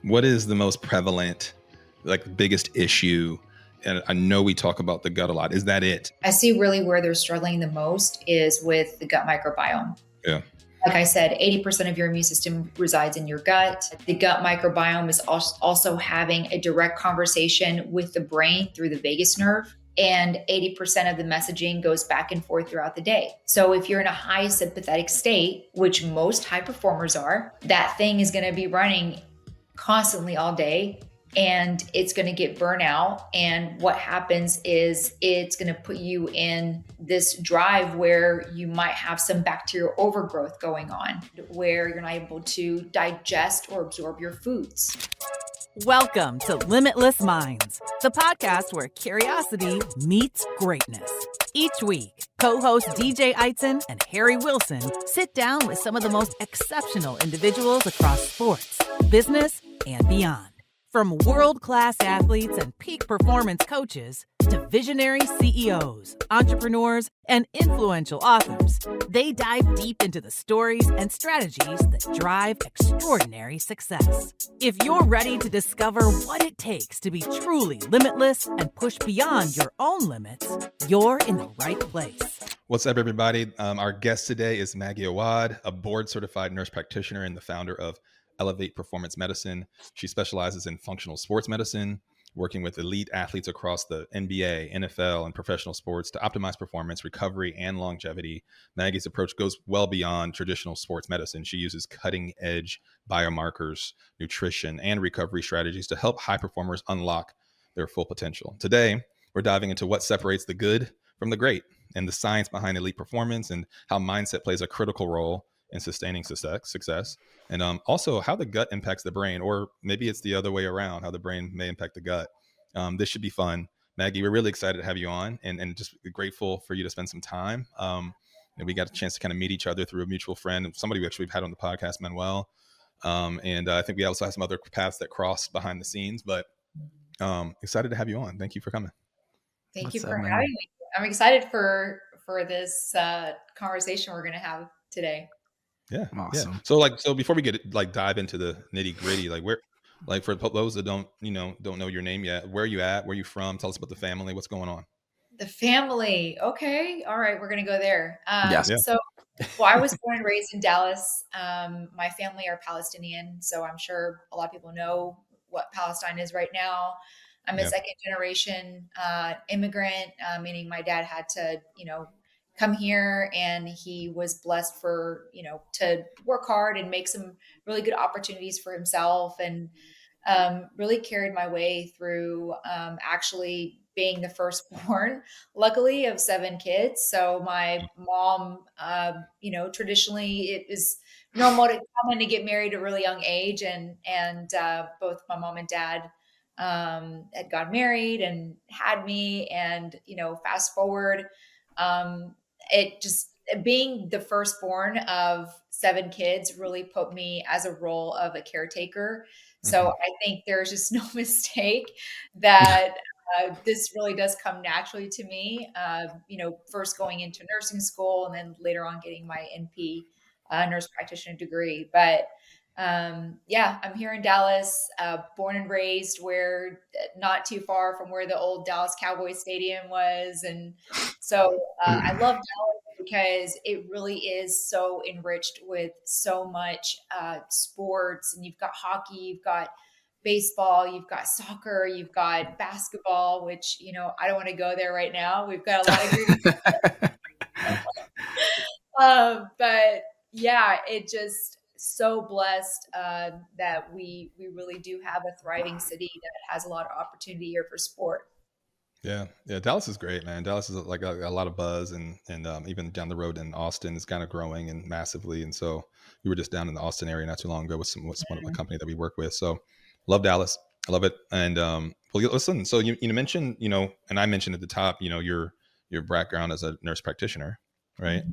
what is the most prevalent, like biggest issue? And I know we talk about the gut a lot. Is that it? I see really where they're struggling the most is with the gut microbiome. Yeah. Like I said, 80% of your immune system resides in your gut. The gut microbiome is also having a direct conversation with the brain through the vagus nerve. And 80% of the messaging goes back and forth throughout the day. So if you're in a high sympathetic state, which most high performers are, that thing is going to be running constantly all day, and it's going to get burnout. And what happens is it's going to put you in this drive where you might have some bacterial overgrowth going on, where you're not able to digest or absorb your foods. Welcome to Limitless Minds, the podcast where curiosity meets greatness. Each week, co-hosts DJ Eitzen and Harry Wilson sit down with some of the most exceptional individuals across sports, business, and beyond. From world-class athletes and peak performance coaches to visionary CEOs, entrepreneurs, and influential authors, they dive deep into the stories and strategies that drive extraordinary success. If you're ready to discover what it takes to be truly limitless and push beyond your own limits, you're in the right place. What's up, everybody? Our guest today is Maggie Awad, a board-certified nurse practitioner and the founder of Elevate Performance Medicine. She specializes in functional sports medicine, working with elite athletes across the NBA, NFL, and professional sports to optimize performance, recovery, and longevity. Maggie's approach goes well beyond traditional sports medicine. She uses cutting-edge biomarkers, nutrition, and recovery strategies to help high performers unlock their full potential. Today, we're diving into what separates the good from the great and the science behind elite performance and how mindset plays a critical role in sustaining success. And also how the gut impacts the brain, or maybe it's the other way around, how the brain may impact the gut. This should be fun. Maggie, we're really excited to have you on and just grateful for you to spend some time. And we got a chance to kind of meet each other through a mutual friend, somebody we actually had on the podcast, Manuel. And I think we also have some other paths that cross behind the scenes, but excited to have you on. Thank you for coming. Thank you for having me. I'm excited for this conversation we're going to have today. Yeah. Awesome. Yeah. So before we get dive into the nitty gritty, for those that don't know your name yet, where are you at? Where are you from? Tell us about the family. What's going on? The family. Okay. All right. We're going to go there. Yes. So, I was born and raised in Dallas. My family are Palestinian. So I'm sure a lot of people know what Palestine is right now. I'm a second generation immigrant, meaning my dad had to, come here, and he was blessed for, to work hard and make some really good opportunities for himself, and really carried my way through actually being the firstborn, luckily, of 7 kids. So my mom, traditionally it is normal to come in to get married at a really young age. And both my mom and dad had got married and had me. And, fast forward, it just being the firstborn of 7 kids really put me as a role of a caretaker. So I think there's just no mistake that this really does come naturally to me, first going into nursing school and then later on getting my NP nurse practitioner degree. But I'm here in Dallas, born and raised where not too far from where the old Dallas Cowboys Stadium was. And so I love Dallas because it really is so enriched with so much sports. And you've got hockey, you've got baseball, you've got soccer, you've got basketball, which, I don't want to go there right now. We've got a lot of but yeah, it just so blessed that we really do have a thriving city that has a lot of opportunity here for sport. Yeah. Dallas is great, man. Dallas is like a lot of buzz, and even down the road in Austin is kind of growing and massively. And so we were just down in the Austin area not too long ago with one of the company that we work with. So love Dallas. I love it. And well, listen. So you mentioned, and I mentioned at the top, your background as a nurse practitioner, right?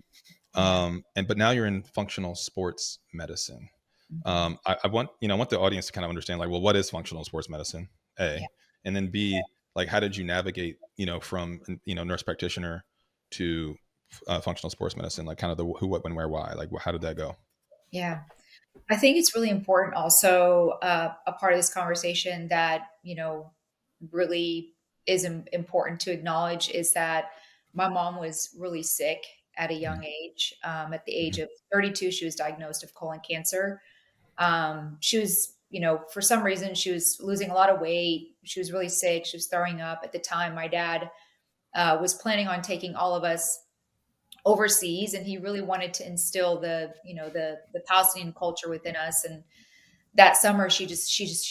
But now you're in functional sports medicine. I want the audience to kind of understand, what is functional sports medicine? And then B, how did you navigate, from nurse practitioner to functional sports medicine? Kind of the who, what, when, where, why. How did that go? Yeah. I think it's really important also, a part of this conversation that, really is important to acknowledge is that my mom was really sick at a young Mhm, age. At the age mhm, of 32, she was diagnosed of colon cancer. She was, for some reason, she was losing a lot of weight. She was really sick. She was throwing up. At the time, my dad was planning on taking all of us overseas, and he really wanted to instill the Palestinian culture within us. And that summer, she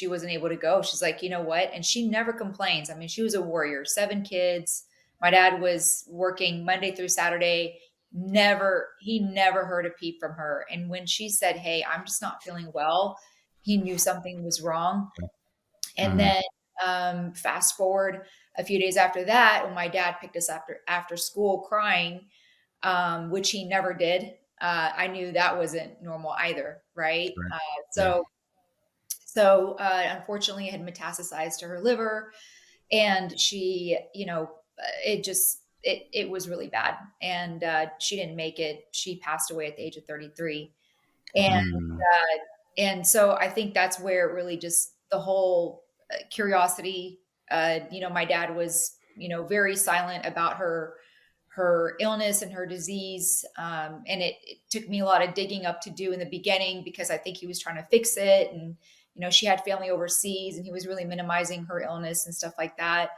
wasn't able to go. She's like, you know what? And she never complains. I mean, she was a warrior, 7 kids. My dad was working Monday through Saturday. He never heard a peep from her. And when she said, "Hey, I'm just not feeling well," he knew something was wrong. yeah, And Mhm. then fast forward a few days after that, when my dad picked us after school crying, which he never did, I knew that wasn't normal either, right? right, yeah, So unfortunately, it had metastasized to her liver, and she, it was really bad, and she didn't make it. She passed away at the age of 33, and wow, Mm. so I think that's where it really just the whole curiosity. My dad was, very silent about her illness and her disease. And it took me a lot of digging up to do in the beginning because I think he was trying to fix it. And, she had family overseas and he was really minimizing her illness and stuff like that.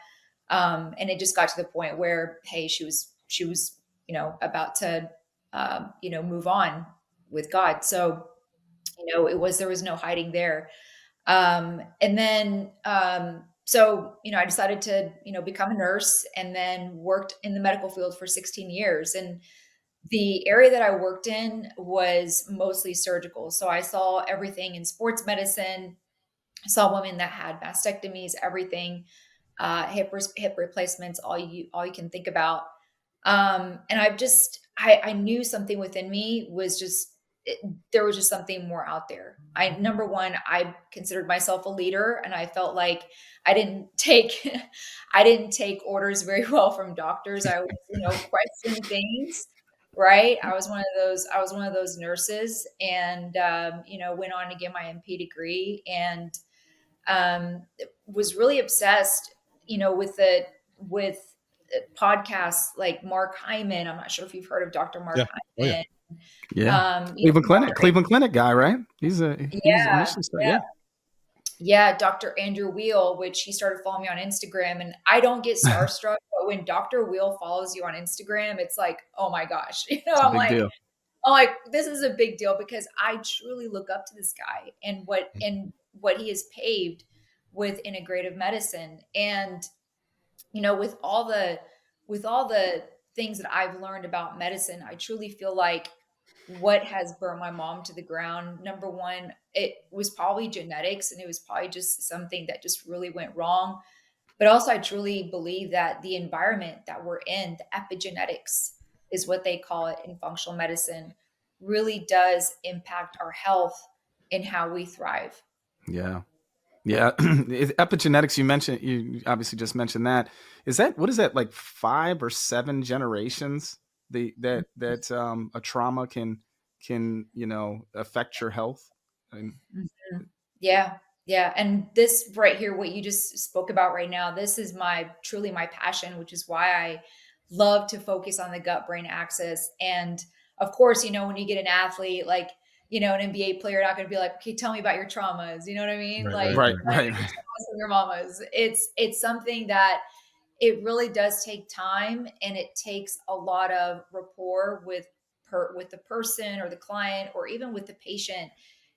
And it just got to the point where, hey, she was, about to, move on with God. So, there was no hiding there. And then, I decided to, become a nurse and then worked in the medical field for 16 years. And the area that I worked in was mostly surgical. So I saw everything in sports medicine. I saw women that had mastectomies, everything, hip replacements, all you can think about. And I knew something within me was just there was just something more out there. Number one, I considered myself a leader, and I felt like I didn't take I didn't take orders very well from doctors. I was, question things. Right. I was one of those nurses, and went on to get my MP degree, and was really obsessed, with podcasts like Mark Hyman. I'm not sure if you've heard of Dr. Mark yeah, oh yeah, Hyman. Yeah. Dr. Cleveland Clinic guy, right? He's Yeah, initially started. yeah, Yeah. yeah, Dr. Andrew Weil, which he started following me on Instagram, and I don't get starstruck, but when Dr. Weil follows you on Instagram, it's like, oh my gosh, It's a I'm big like, deal. this is a big deal because I truly look up to this guy and what he has paved with integrative medicine. And with all the things that I've learned about medicine, I truly feel like what has burnt my mom to the ground, number one, it was probably genetics, and it was probably just something that just really went wrong. But also, I truly believe that the environment that we're in, the epigenetics is what they call it in functional medicine, really does impact our health and how we thrive. Yeah. Yeah. Epigenetics, you obviously just mentioned that. What is that, like 5 or 7 generations that a trauma can, affect your health? And Mhm. Yeah. Yeah. And this right here, what you just spoke about right now, this is truly my passion, which is why I love to focus on the gut brain axis. And of course, when you get an athlete, like, an NBA player, not going to be like, okay, tell me about your traumas. You know what I mean? right, Like, right, right, right, tell me right, about right. your traumas from your mamas. It's something that it really does take time, and it takes a lot of rapport with the person or the client or even with the patient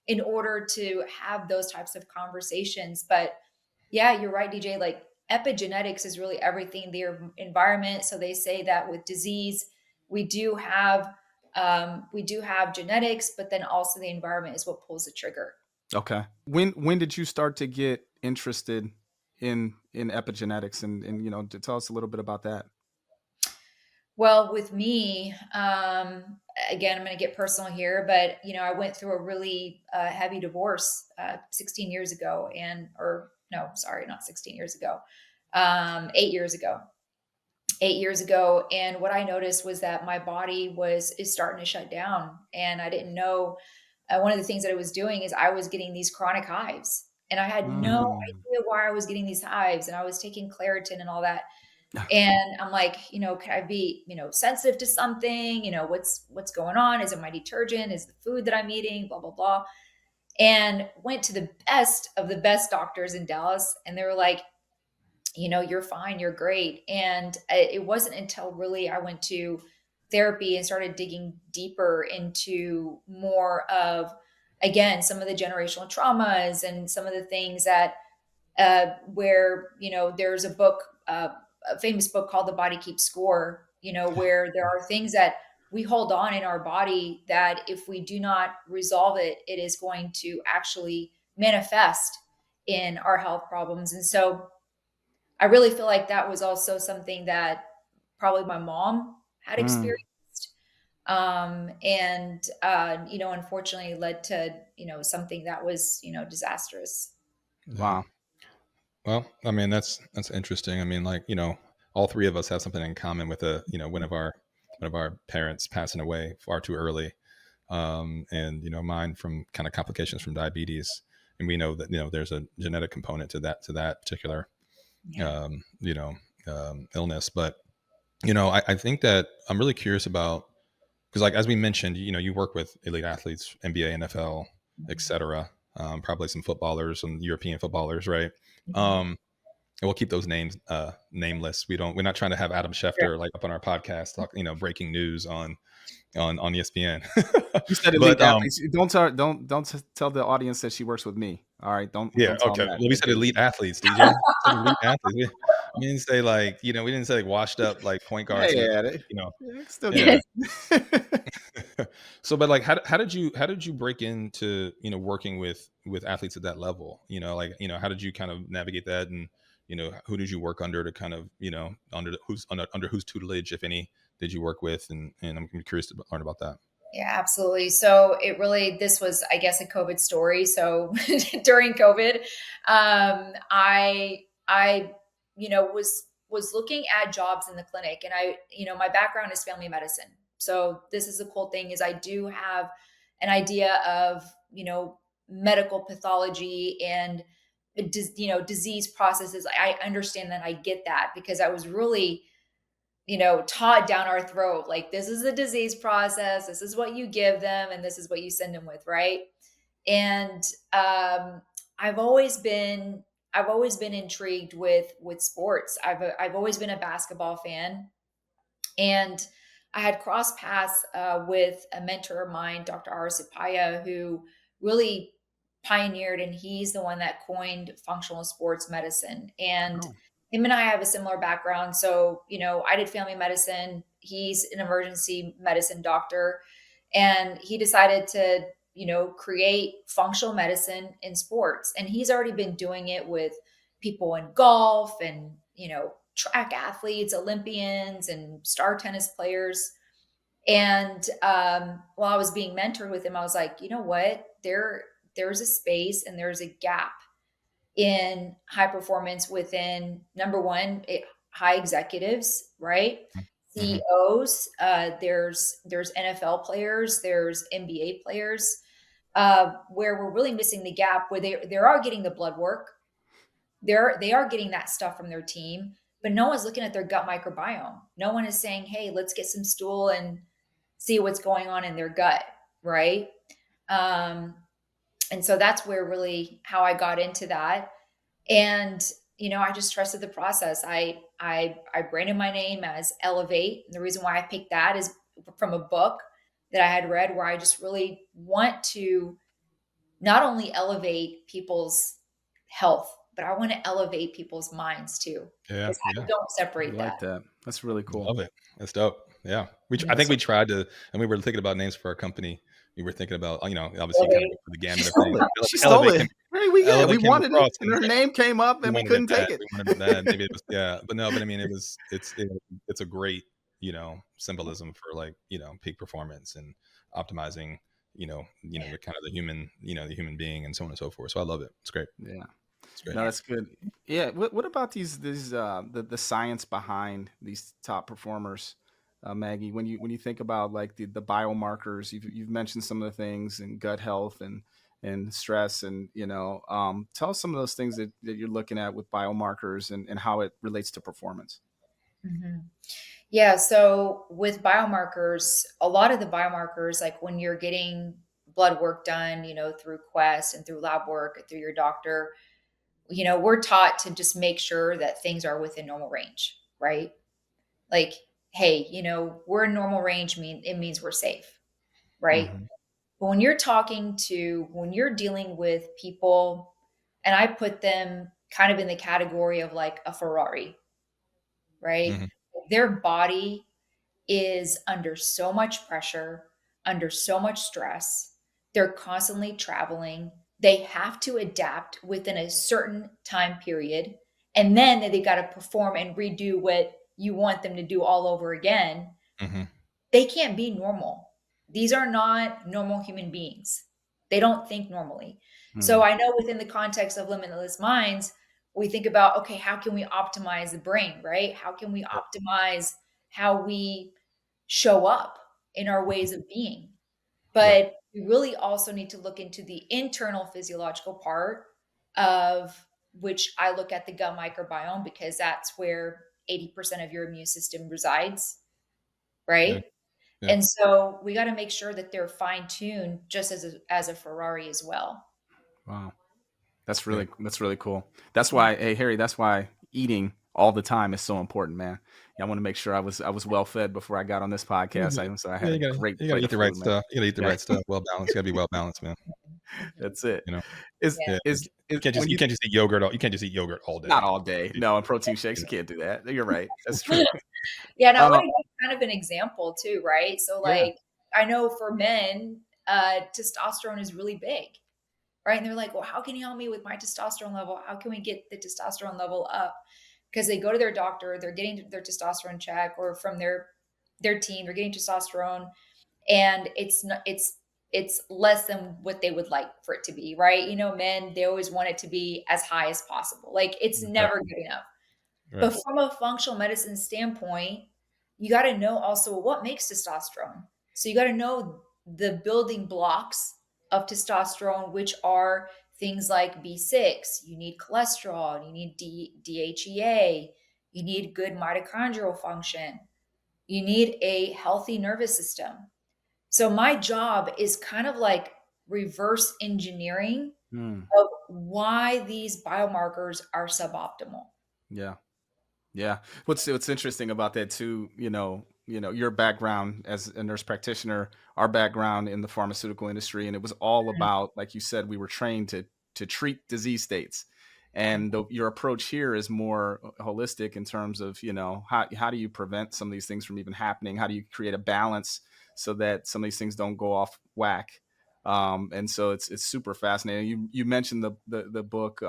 in order to have those types of conversations. But yeah, you're right, DJ. Like, epigenetics is really everything, their environment. So they say that with disease, we do have genetics, but then also the environment is what pulls the trigger. Okay. When did you start to get interested in epigenetics, and to tell us a little bit about that? Well, with me, again, I'm going to get personal here, but I went through a really heavy divorce 16 years ago, or no, sorry, not 16 years ago, 8 years ago. 8 years ago, and what I noticed was that my body is starting to shut down, and I didn't know one of the things that I was doing is I was getting these chronic hives, and I had no Mm. idea why I was getting these hives, and I was taking Claritin and all that. And I'm like, could I be, sensitive to something? What's going on? Is it my detergent? Is the food that I'm eating? Blah, blah, blah. And went to the best of the best doctors in Dallas. And they were like, you're fine, you're great. And it wasn't until really I went to therapy and started digging deeper into more of, again, some of the generational traumas and some of the things that where there's a famous book called The Body Keeps Score, where there are things that we hold on in our body that if we do not resolve it, it is going to actually manifest in our health problems. And so I really feel like that was also something that probably my mom had Mm. experienced. And unfortunately led to, something that was, disastrous. Yeah. Wow. Well, I mean, that's interesting. I mean, like, all three of us have something in common with one of our parents passing away far too early. And mine from kind of complications from diabetes. And we know that, there's a genetic component to that particular Yeah. illness. But, I think that I'm really curious about, because like as we mentioned, you work with elite athletes, NBA, NFL, etc. Probably some footballers, some European footballers, right? Mhm. Um, and we'll keep those names nameless. We're not trying to have Adam Sure. Schefter like up on our podcast talk, breaking news on ESPN. You said But elite athletes. Don't tell the audience that she works with me. All right, yeah, don't tell them okay. that. Well, we said Okay. elite athletes, DJ. We said elite athletes. We didn't say like, we didn't say like washed up like point guards who, Yeah, they, you know, they can still get yeah. it. So, but like, how did you break into working with athletes at that level? Like how did you kind of navigate that, and who did you work under to kind of under whose tutelage, if any, did you work with? And I'm curious to learn about that. Yeah, absolutely. So this was, I guess, a COVID story. So during COVID, I, was looking at jobs in the clinic, and my background is family medicine. So this is the cool thing is I do have an idea of, medical pathology and, disease processes. I understand that. I get that because I was really, taught down our throat. Like, this is the disease process. This is what you give them, and this is what you send them with, right? And I've always been, I've always been intrigued with sports. I've always been a basketball fan, and I had crossed paths with a mentor of mine, Dr. Arasipaya, who really pioneered, and he's the one that coined functional sports medicine. And Oh, him and I have a similar background. So, I did family medicine. He's an emergency medicine doctor. And he decided to, create functional medicine in sports. And he's already been doing it with people in golf and, track athletes, Olympians, and star tennis players. And while I was being mentored with him, I was like, you know what? There's a space and there's a gap in high performance within number one, high executives, right? Mm-hmm. CEOs. There's NFL players. There's NBA players. Where we're really missing the gap, where they are getting the blood work, they are getting that stuff from their team, but no one's looking at their gut microbiome. No one is saying, hey, let's get some stool and see what's going on in their gut, right? um, and so that's where really how I got into that. And I just trusted the process. I branded my name as Elevate, and the reason why I picked that is from a book that I had read, where I just really want to not only elevate people's health, but I want to elevate people's minds too, Yeah, because I yeah. don't I separate that. like that. That's really cool. Love it. That's dope. Yeah. I Yeah. think That's we tried to, and we were thinking about names for our company. We were thinking about, obviously kind of Elevate. go through the She gamut of stole things. it. She stole Elevate it. came, Hey, we Elevate came wanted it, across, and and her name came up, we and we wanted it couldn't bad. take it. We wanted it bad. Maybe it was, yeah, but no, but I mean, it's a great, symbolism for like, peak performance and optimizing, the kind of the human being and so on and so forth. So I love it. It's great. Yeah. It's great. No, that's good. Yeah. What about these the science behind these top performers? Maggie, when you think about like the biomarkers, you've mentioned some of the things in gut health and stress, and tell us some of those things that you're looking at with biomarkers and how it relates to performance. Mhm. Yeah. So with biomarkers, a lot of the biomarkers, like when you're getting blood work done, through Quest and through lab work, through your doctor, we're taught to just make sure that things are within normal range, right? Like, hey, we're in normal range, it means we're safe, right? Hmm. But when you're dealing with people, and I put them kind of in the category of like a Ferrari, right? Hmm. Their body is under so much pressure, under so much stress. They're constantly traveling. They have to adapt within a certain time period. And then they got to perform and redo what you want them to do all over again. Hmm. They can't be normal. These are not normal human beings. They don't think normally. So Hmm. I know within the context of limitless minds, we think about, okay, how can we optimize the brain, right? How can we optimize how we show up in our ways of being? Yeah. But we really also need to look into the internal physiological part of which I look at the gut microbiome because that's where 80% of your immune system resides, Yeah. right? Yeah. And so we got to make sure that they're fine tuned just as a Ferrari as well. Wow. That's Yeah. really cool. That's why, hey Harry, that's why eating all the time is so important, man. Yeah, I want to make sure I was well fed before I got on this podcast. I Yeah, had a great you gotta plate eat of the right food, man. stuff. You gotta eat the Yeah, right stuff. Well balanced. You gotta be well balanced, man. that's it. You know. Is Yeah. Yeah. is You when you can't just eat yogurt. You can't just eat yogurt all not day. all day. You No, and protein shakes, you know. can't do that. You're right. That's true. Yeah, and I Uh, want to give kind of an example too, right? So yeah. like I know for men, testosterone is really big, right? And they're like, well, how can you help me with my testosterone level? How can we get the testosterone level up? Because they go to their doctor, they're getting their testosterone check, or from their team, they're getting testosterone, and it's not it's less than what they would like for it to be, right? Men, they always want it to be as high as possible. Like it's Right. never good enough. Right. But from a functional medicine standpoint, you got to know also what makes testosterone. So you got to know the building blocks of testosterone, which are things like B6, you need cholesterol, you need DHEA, you need good mitochondrial function, you need a healthy nervous system. So my job is kind of like reverse engineering Hmm. of why these biomarkers are suboptimal. Yeah. Yeah. What's interesting about that too, your background as a nurse practitioner, our background in the pharmaceutical industry, and it was all about, like you said, we were trained to treat disease states. And your approach here is more holistic in terms of, how do you prevent some of these things from even happening? How do you create a balance so that some of these things don't go off whack? And so it's super fascinating. You mentioned the book.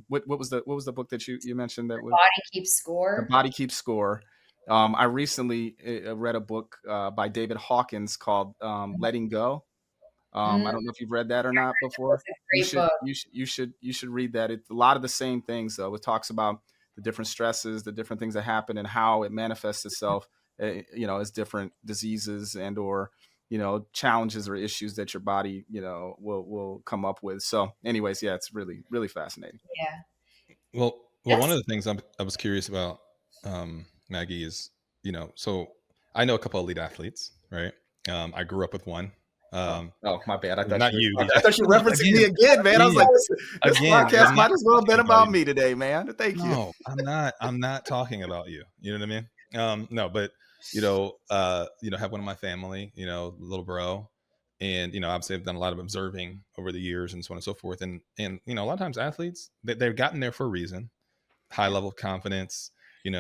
What was the book that you mentioned that was Body keeps The score. Body Keeps Score? I recently read a book by David Hawkins called Letting Go. I Mm, don't know if you've read that or not before. that's a You great should book. you should read that. It's a lot of the same things though. It talks about the different stresses, the different things that happen, and how it manifests itself, as different diseases and or challenges or issues that your body will come up with. So, anyways, yeah, it's really really fascinating. Yeah. Well, one of Yes. the things I was curious about, Maggie, is so I know a couple of elite athletes, right? I grew up with one. Um, Oh, my bad. Not you, I DJ. thought you were referencing me again, man. I was like, Again, this again, podcast I'm not might as well have talking been about about you. me today, man. Thank you. No, I'm not. I'm not talking about you. You know what I mean? No, but have one of my family, little bro, and obviously I've done a lot of observing over the years and so on and so forth. And a lot of times athletes they've gotten there for a reason. High level of confidence. Somebody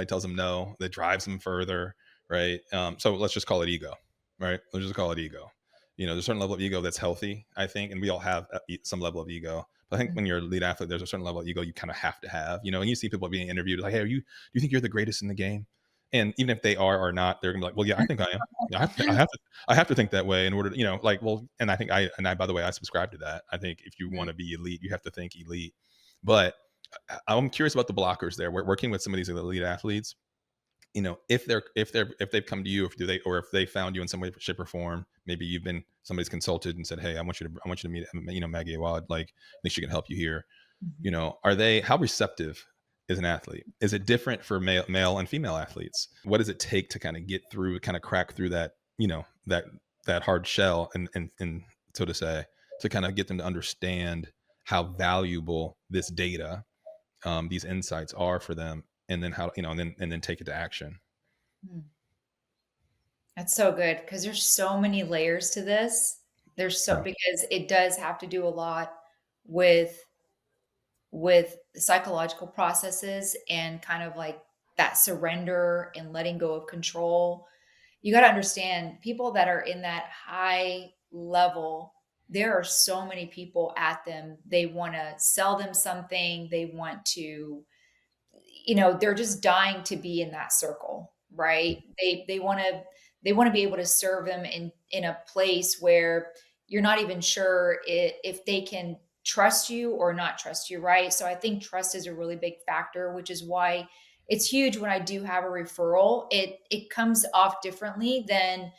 tells them no, that drives them further, right? So let's just call it ego, right? Let's just call it ego. There's a certain level of ego that's healthy, I think, and we all have some level of ego. But I think when you're a lead athlete, there's a certain level of ego you kind of have to have. And you see people being interviewed like, "Hey, do you think you're the greatest in the game?" And even if they are or not, they're gonna be like, "Well, yeah, I think I am. Yeah, I have to think that way in order to, well." And I think by the way, I subscribe to that. I think if you want to be elite, you have to think elite. But I'm curious about the blockers there. We're working with some of these elite athletes. if they've come to you, if they found you in some way, shape, or form, maybe somebody's consulted and said, hey, I want you to meet, Maggie Awad, like, I think she can help you here. How receptive is an athlete? Is it different for male and female athletes? What does it take to kind of get through, kind of crack through that, that hard shell, and so to say, to kind of get them to understand how valuable this data, these insights are for them, and then and then take it to action. That's so good, because there's so many layers to this. Because it does have to do a lot with psychological processes and kind of like that surrender and letting go of control. You got to understand, people that are in that high level, there are so many people at them. They want to sell them something. They want to, they're just dying to be in that circle, right? They want to be able to serve them in a place where you're not even sure if they can trust you or not trust you, right? So I think trust is a really big factor, which is why it's huge when I do have a referral. It comes off differently than,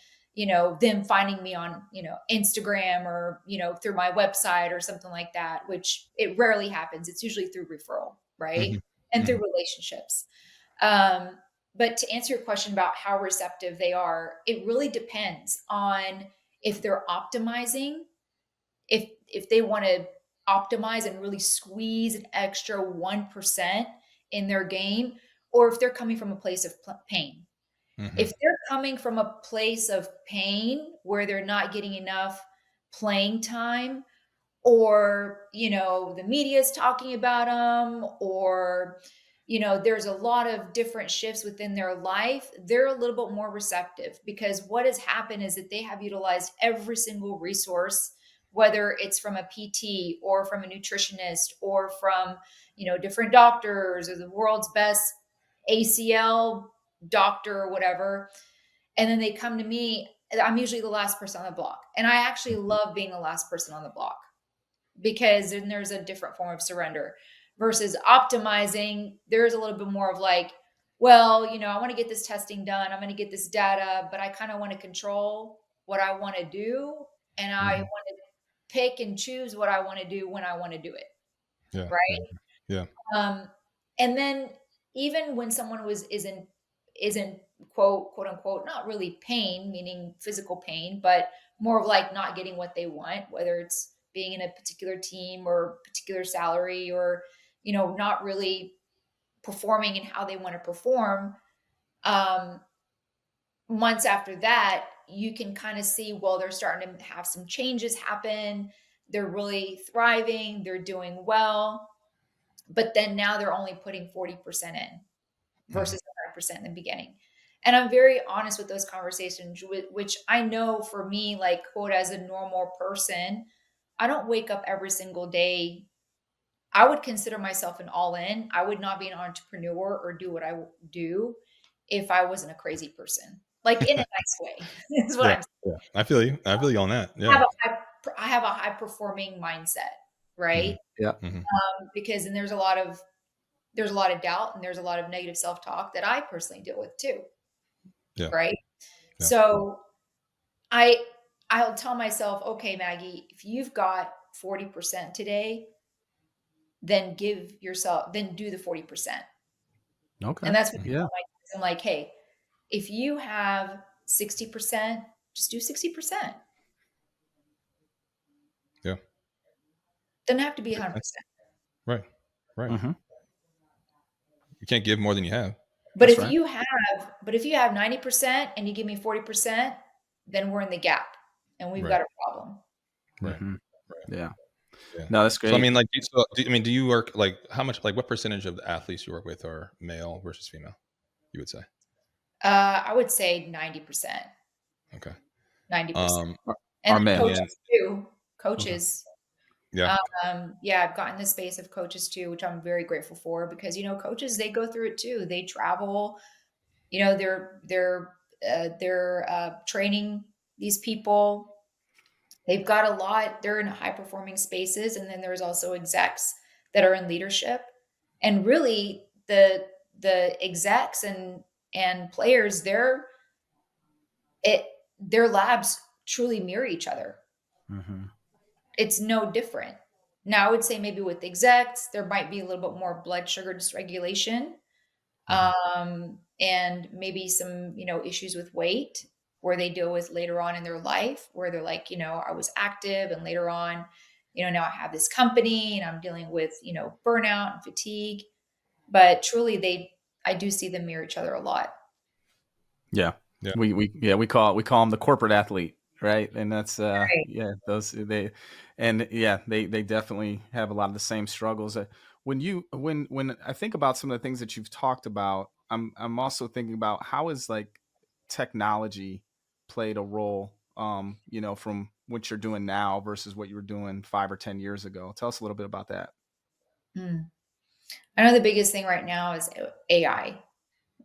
them finding me on, Instagram or, through my website or something like that, which it rarely happens. It's usually through referral, right? And through relationships. But to answer your question about how receptive they are, it really depends on if they're optimizing, if they want to optimize and really squeeze an extra 1% in their game, or if they're coming from a place of pain. If they're coming from a place of pain where they're not getting enough playing time, or, the media is talking about them, or, there's a lot of different shifts within their life, they're a little bit more receptive, because what has happened is that they have utilized every single resource, whether it's from a PT or from a nutritionist or from, different doctors or the world's best ACL doctor or whatever. And then they come to me. I'm usually the last person on the block. And I actually love being the last person on the block, because then there's a different form of surrender versus optimizing. There's a little bit more of like, well, I want to get this testing done. I'm going to get this data, but I kind of want to control what I want to do. And I want to pick and choose what I want to do when I want to do it. Yeah. Right. Yeah. And then even when someone isn't quote unquote, not really pain, meaning physical pain, but more of like not getting what they want, whether it's being in a particular team or particular salary, or, not really performing in how they want to perform. Months after that, you can kind of see, well, they're starting to have some changes happen. They're really thriving. They're doing well. But then now they're only putting 40% in versus 100% in the beginning. And I'm very honest with those conversations, which I know for me, like, quote, as a normal person, I don't wake up every single day. I would consider myself an all-in. I would not be an entrepreneur or do what I do if I wasn't a crazy person, like in a nice way. Is what I'm saying. Yeah. I feel you on that. I have Yeah. I have a high performing mindset, right? Yeah. Because then there's a lot of doubt and there's a lot of negative self-talk that I personally deal with too. Yeah. Right. Yeah. So I'll tell myself, okay, Maggie, if you've got 40% today, then do the 40%. Okay. And that's what Yeah. I'm like, hey, if you have 60%, just do 60%. Yeah. Doesn't have to be 100%. Right. You can't give more than you have. But if you have 90% and you give me 40%, then we're in the gap and we've got a problem. Right. Yeah. No, that's great. So I mean, like, do you work, like, how much, like, what percentage of the athletes you work with are male versus female, you would say? I would say 90%. Okay. 90%. Are And male. coaches too. Coaches. Yeah. I've gotten the space of coaches too, which I'm very grateful for, because, coaches, they go through it too. They travel, they're training these people. They've got a lot, they're in high performing spaces. And then there's also execs that are in leadership, and really the execs and and players, their labs truly mirror each other. Mm-hmm. It's no different. Now, I would say maybe with execs, there might be a little bit more blood sugar dysregulation, and maybe some, issues with weight where they deal with later on in their life, where they're like, I was active and later on, now I have this company and I'm dealing with, burnout and fatigue. But truly, I do see them mirror each other a lot. Yeah. Yeah. We call them the corporate athlete, right? And that's Right. yeah, those they definitely have a lot of the same struggles. When I think about some of the things that you've talked about, I'm also thinking about how is like technology played a role, from what you're doing now versus what you were doing 5 or 10 years ago. Tell us a little bit about that. Hmm. I know the biggest thing right now is AI,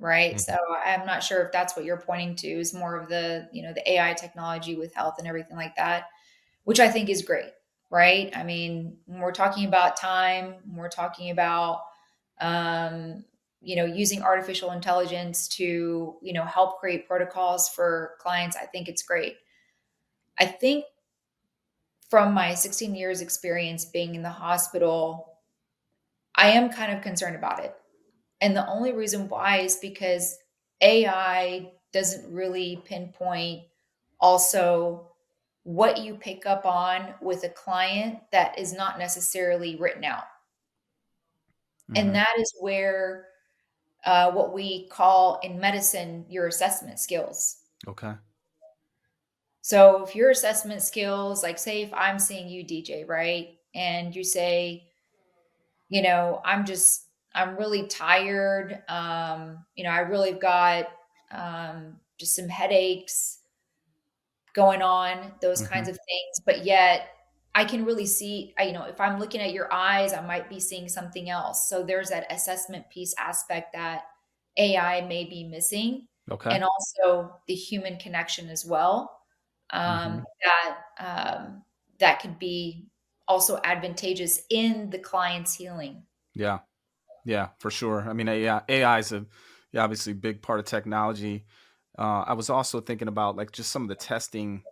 right? Mhm. So I'm not sure if that's what you're pointing to, is more of the, the AI technology with health and everything like that, which I think is great, right? I mean, when we're talking about time, when we're talking about, um, using artificial intelligence to, help create protocols for clients, I think it's great. I think from my 16 years experience being in the hospital, I am kind of concerned about it. And the only reason why is because AI doesn't really pinpoint also what you pick up on with a client that is not necessarily written out. And Hmm. that is where what we call in medicine your assessment skills. Okay. So if your assessment skills, like say if I'm seeing you, DJ, right? And you say, I'm really tired. I really got just some headaches going on, those Hmm. kinds of things. But yet I can really see, if I'm looking at your eyes, I might be seeing something else. So there's that assessment piece aspect that AI may be missing, Okay. and also the human connection as well. Hmm. That could be also advantageous in the client's healing. Yeah. Yeah, for sure. I mean, AI is a yeah, obviously big part of technology. I was also thinking about like just some of the testing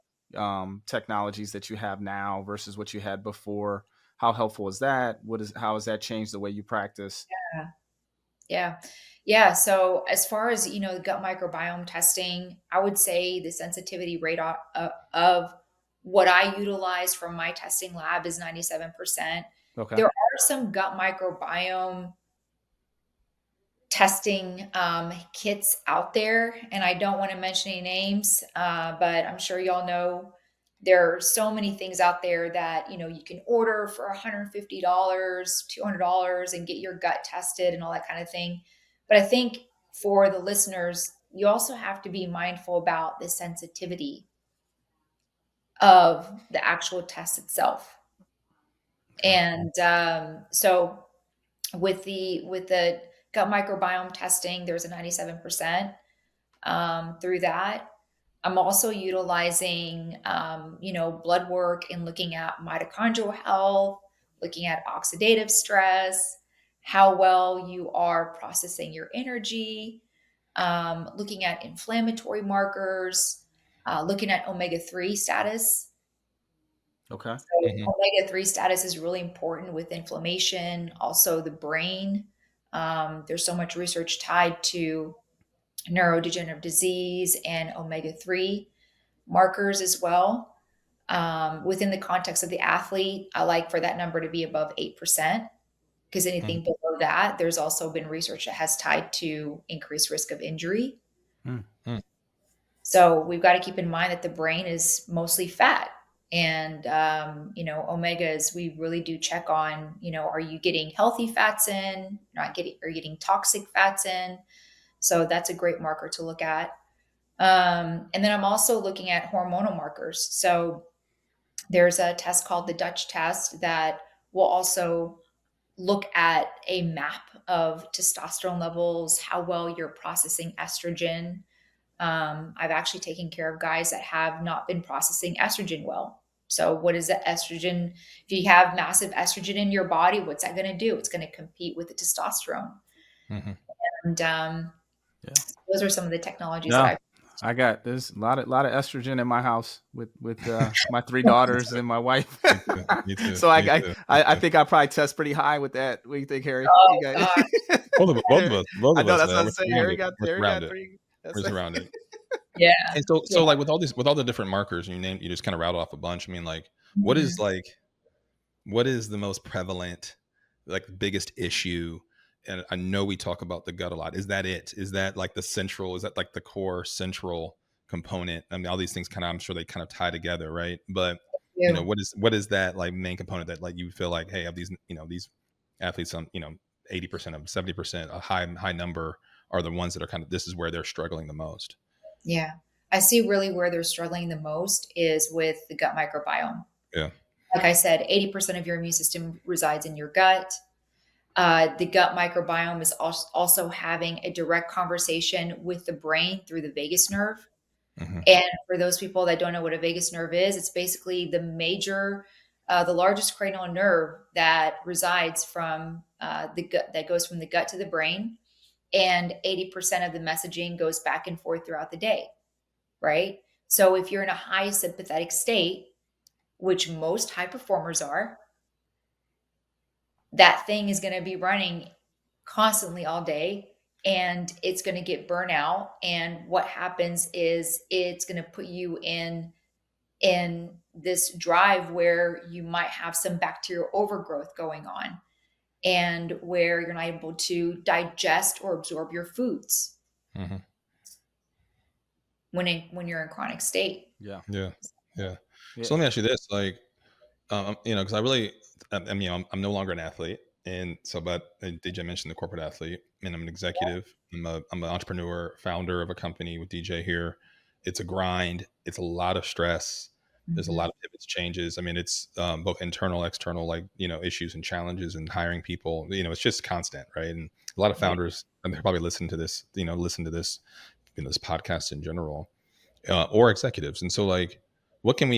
technologies that you have now versus what you had before. How helpful is that? How has that changed the way you practice? Yeah. Yeah. Yeah. So as far as, gut microbiome testing, I would say the sensitivity rate of what I utilize from my testing lab is 97%. Okay. There are some gut microbiome testing kits out there, and I don't want to mention any names, but I'm sure y'all know there are so many things out there that you can order for $150, $200, and get your gut tested and all that kind of thing. But I think for the listeners, you also have to be mindful about the sensitivity of the actual test itself. Okay. And so with the gut microbiome testing, there's a 97% through that. I'm also utilizing, blood work and looking at mitochondrial health, looking at oxidative stress, how well you are processing your energy, looking at inflammatory markers, looking at omega-3 status. Okay. So Mhm. omega-3 status is really important with inflammation, also the brain. There's so much research tied to neurodegenerative disease and omega-3 markers as well. Within the context of the athlete, I like for that number to be above 8%, because Mhm. anything below that, there's also been research that has tied to increased risk of injury. Mm. Mhm. So we've got to keep in mind that the brain is mostly fat. And, omegas, we really do check on, are you getting healthy fats in? Are you getting toxic fats in? So that's a great marker to look at. And then I'm also looking at hormonal markers. So there's a test called the Dutch test that will also look at a map of testosterone levels, how well you're processing estrogen. I've actually taken care of guys that have not been processing estrogen well. So, what is the estrogen? If you have massive estrogen in your body, what's that going to do? It's going to compete with the testosterone. Mhm. And Yeah. Those are some of the technologies that No, I've there's a lot of estrogen in my house with my 3 daughters and my wife. Me too. Me too. So Me too. Me I too. think I probably test pretty high with that. What do you think, Harry? You Oh got gosh. Both of us. Both I of know us, that's what man. I'm We're saying. surrounded. We're Harry got surrounded. 3. We're That's surrounded. Yeah. And so Yeah. like with all the different markers you just kind of rattled off a bunch. I mean, like, what is Mhm. like what is the most prevalent, like biggest issue? And I know we talk about the gut a lot. Is that it? Is that like the central? Is that like the core central component? I mean, all these things kind of, I'm sure they kind of tie together, right? But You. what is that like main component that like you feel like, hey, of these, these athletes on, 80% of them, 70%, a high number are the ones that are kind of, this is where they're struggling the most. Yeah. I see really where they're struggling the most is with the gut microbiome. Yeah. Like I said, 80% of your immune system resides in your gut. The gut microbiome is also having a direct conversation with the brain through the vagus nerve. Hmm. And for those people that don't know what a vagus nerve is, it's basically the largest cranial nerve that resides from the gut, that goes from the gut to the brain. And 80% of the messaging goes back and forth throughout the day, right? So if you're in a high sympathetic state, which most high performers are, that thing is going to be running constantly all day and it's going to get burnout. And what happens is it's going to put you in this drive where you might have some bacterial overgrowth going on and where you're not able to digest or absorb your foods Hmm. when you're in chronic state. Yeah. Yeah. Yeah. Yeah. So let me ask you this, like, because I really, I'm no longer an athlete, and so, but DJ mentioned the corporate athlete, and I'm an executive. I'm an entrepreneur, founder of a company with DJ here. It's a grind. It's a lot of stress. There's a Mhm. lot of pivots, changes. I mean, it's both internal, external, like issues and challenges, and hiring people. It's just constant, right? And a lot of Yeah. founders, and they probably listen to this, this podcast in general, or executives. And so like, what can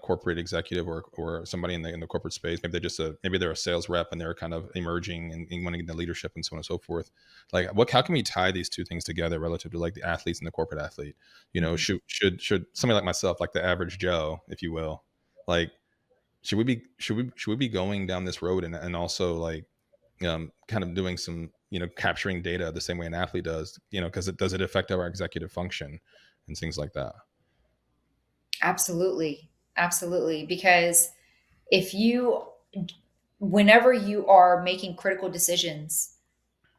corporate executive or somebody in the corporate space, maybe they're a sales rep and they're kind of emerging and wanting to get into leadership and so on and so forth. Like how can we tie these two things together relative to like the athletes and the corporate athlete? Mhm. Should somebody like myself, like the average Joe, if you will, like should we be going down this road and also like kind of doing some, capturing data the same way an athlete does, because does it affect our executive function and things like that? Absolutely. Absolutely. Because if you, whenever you are making critical decisions,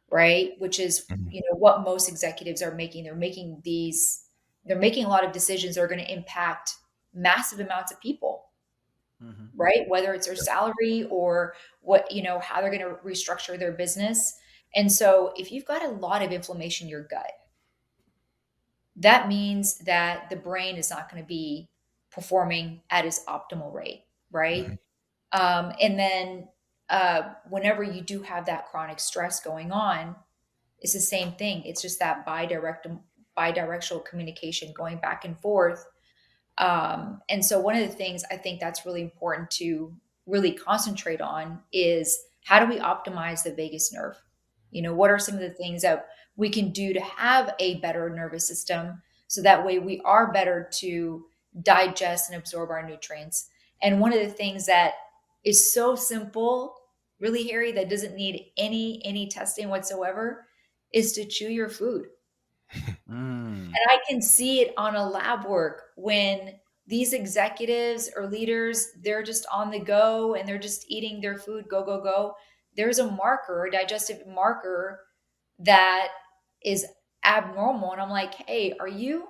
right, which is, Mhm. what most executives are making, they're making a lot of decisions that are going to impact massive amounts of people, Mhm. right? Whether it's their salary or how they're going to restructure their business. And so if you've got a lot of inflammation in your gut, that means that the brain is not going to be performing at its optimal rate, right? Mhm. And then whenever you do have that chronic stress going on, it's the same thing. It's just that bidirectional communication going back and forth. And so one of the things I think that's really important to really concentrate on is how do we optimize the vagus nerve? What are some of the things that we can do to have a better nervous system so that way we are better to digest and absorb our nutrients? And one of the things that is so simple, really, Harry, that doesn't need any testing whatsoever is to chew your food. Mm. And I can see it on a lab work when these executives or leaders, they're just on the go and they're just eating their food, go, go, go. There's a marker, a digestive marker that is abnormal. And I'm like, hey, are you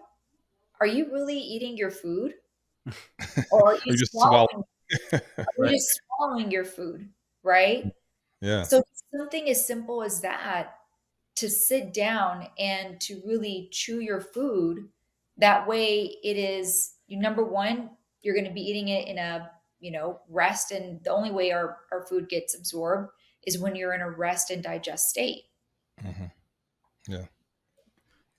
really eating your food? Or are you Or just swallow. Right. just swallowing your food? Right? Yeah. So something as simple as that, to sit down and to really chew your food. That way it is number one, you're going to be eating it in a, rest. And the only way our food gets absorbed is when you're in a rest and digest state. Hmm. Yeah.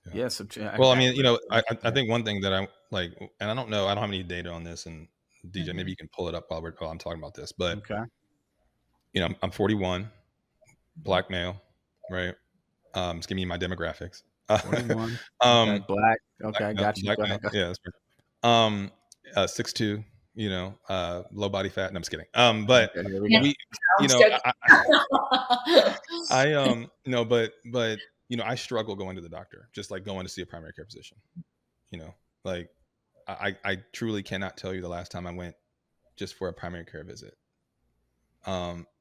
Yeah. Yeah. So Well, I mean, I yeah. think one thing that I like, and I don't know, I don't have any data on this, and DJ, maybe Mhm. you can pull it up while I'm talking about this, but Okay. I'm 41, black male, right? Just give me my demographics. 41. Okay, um, black. black Okay, male, got you. black Go male. ahead. Go. Yeah, that's right. 6'2", low body fat. No, I'm just kidding. But Okay, here we Yeah, go. we, I'm you just know, joking. no, but I struggle going to the doctor, just like going to see a primary care physician. Like I truly cannot tell you the last time I went just for a primary care visit.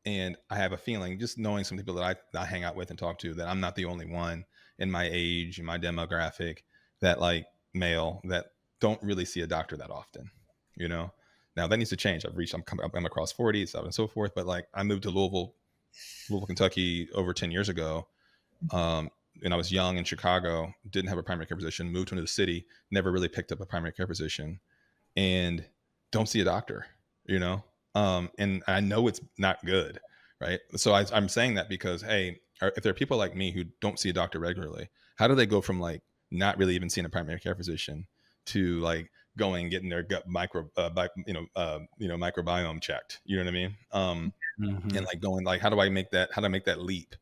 And I have a feeling, just knowing some people that I hang out with and talk to, that I'm not the only one in my age and my demographic that like male that don't really see a doctor that often. Now that needs to change. I'm across 40, so on and so forth. But like I moved to Louisville, Kentucky over 10 years ago. And I was young in Chicago, didn't have a primary care physician, moved to the city, never really picked up a primary care physician, and don't see a doctor, and I know it's not good, right? So I'm saying that because, hey, if there are people like me who don't see a doctor regularly, how do they go from like not really even seeing a primary care physician to like going getting their gut microbiome checked? You know what I mean? And like going like, how do I make that leap?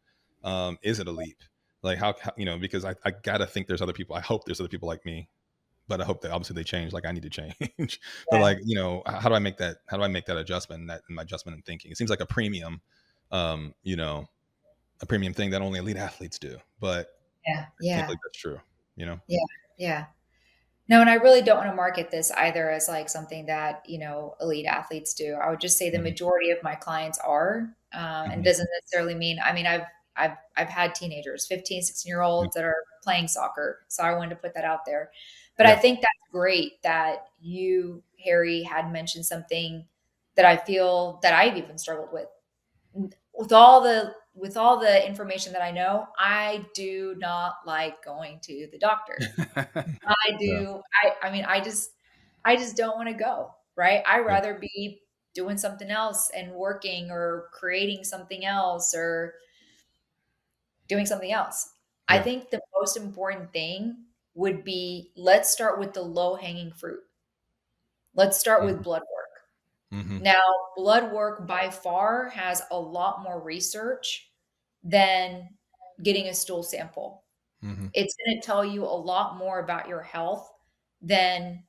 Is it a leap? Like how because I gotta think there's other people. I hope there's other people like me, but I hope that obviously they change. Like I need to change. But Yeah. like, how do I make that adjustment, my adjustment in thinking? It seems like a premium, a premium thing that only elite athletes do, but Yeah. I can't Yeah. believe that's true. Yeah. Yeah. No, and I really don't want to market this either as like something that, elite athletes do. I would just say the Mhm, majority of my clients are, and mhm, doesn't necessarily mean, I mean, I've had teenagers, 15, 16-year yeah, olds that are playing soccer. So I wanted to put that out there. But I yeah, think that's great that you, Harry, had mentioned something that I feel that I've even struggled with. With all the information that I know, I do not like going to the doctor. I yeah, do. I mean, I just don't want to go, right? I'd yeah, rather be doing something else and working or creating something else or doing something else. I yeah, think the most important thing would be, let's start with the low-hanging fruit. Let's start with mhm, blood work. mhm, Now, blood work by far has a lot more research than getting a stool sample. mhm, It's going to tell you a lot more about your health than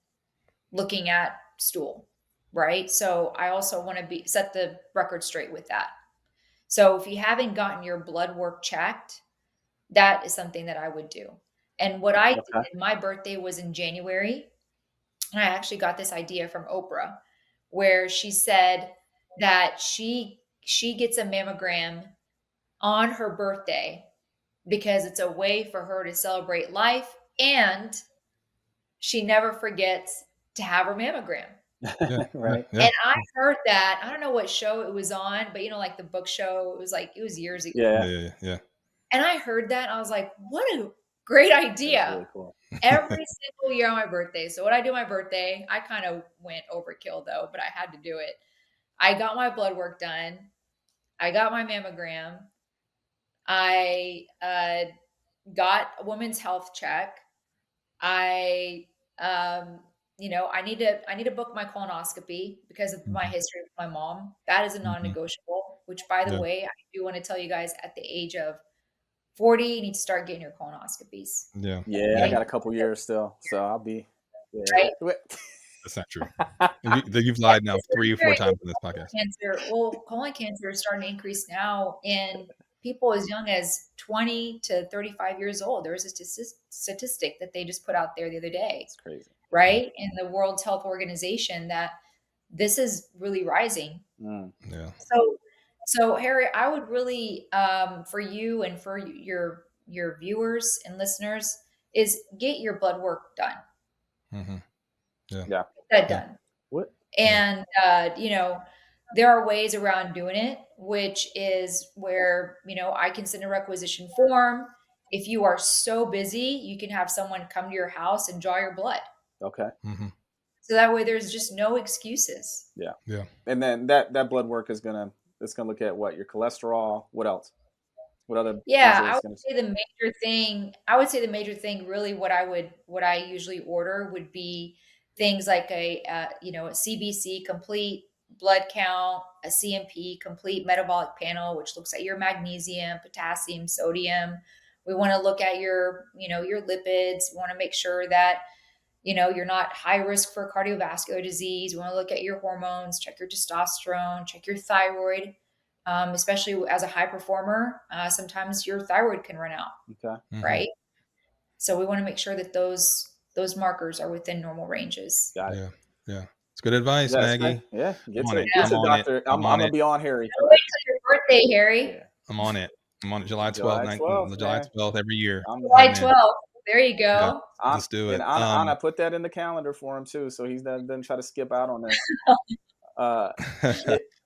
looking at stool, right? So I also want to be set the record straight with that. So if you haven't gotten your blood work checked, that is something that I would do. And what I did, Okay. my birthday was in January, and I actually got this idea from Oprah, where she said that she gets a mammogram on her birthday because it's a way for her to celebrate life, and she never forgets to have her mammogram. yeah, yeah, Right. yeah, And I heard that, I don't know what show it was on, but like the book show, it was years ago. Yeah, yeah, yeah, yeah, And I heard that and I was like, what a great that's idea. really cool. Every single year on my birthday. So what I do on my birthday, I kind of went overkill though, but I had to do it. I got my blood work done. I got my mammogram. I got a woman's health check. I I need to book my colonoscopy because of my mhm, history with my mom. That is a mhm, non-negotiable, which by the yeah, way, I do want to tell you guys at the age of 40, you need to start getting your colonoscopies. yeah, Yeah, I yeah. Okay? got a couple years still, so I'll be. Yeah. Right? That's not true. You've lied now It's 3 or 4 very times in this podcast. cancer. Well, colon cancer is starting to increase now in people as young as 20 to 35 years old. There was a statistic that they just put out there the other day, It's crazy. Yeah, right? In the World Health Organization, that this is really rising. Mm. yeah, So Harry, I would really, for you and for your viewers and listeners, is get your blood work done. mhm, yeah, Yeah. Get that yeah, done. What? yeah, And there are ways around doing it, which is where I can send a requisition form. If you are so busy, you can have someone come to your house and draw your blood. Okay. mhm, So that way, there's just no excuses. Yeah. yeah. And then that blood work is gonna look at what, your cholesterol. What else? What other things Yeah, is I it would gonna? say the major thing, really what I usually order would be things like a CBC complete blood count, a CMP complete metabolic panel, which looks at your magnesium, potassium, sodium, We want to look at your, your lipids. We want to make sure that, you're not high risk for cardiovascular disease. We want to look at your hormones, check your testosterone, check your thyroid. Especially as a high performer, sometimes your thyroid can run out, Okay. right? So we want to make sure that those markers are within normal ranges. Got it. Yeah. Yeah. It's good advice, Yeah, it's great. Maggie. Yeah, I'm on it. get I'm to on it. doctor. I'm I'm on gonna it. be on Harry. Don't wait till your birthday, Harry. Yeah. I'm on it. I'm on it. July 12th, July 12th, July man. 12th every year. July I'm in. 12th. There you Yeah. go. Let's do it. And Anna put that in the calendar for him too, so he's doesn't try to skip out on this.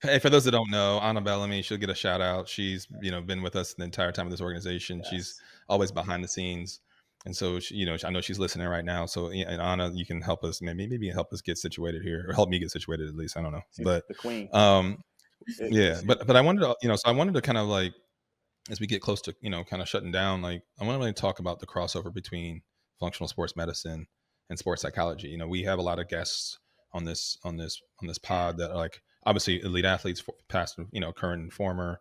Hey, for those that don't know, Anna Bellamy, she'll get a shout out. She's, been with us the entire time of this organization. Yes. She's always behind the scenes. And so, I know she's listening right now. So, and Anna, you can help us, maybe help us get situated here, or help me get situated at least. I don't know. She's but the queen. Yeah, but I wanted to, so I wanted to kind of like, as we get close to, kind of shutting down, like I want to really talk about the crossover between functional sports medicine and sports psychology. We have a lot of guests on this pod that are like obviously elite athletes, past, current and former.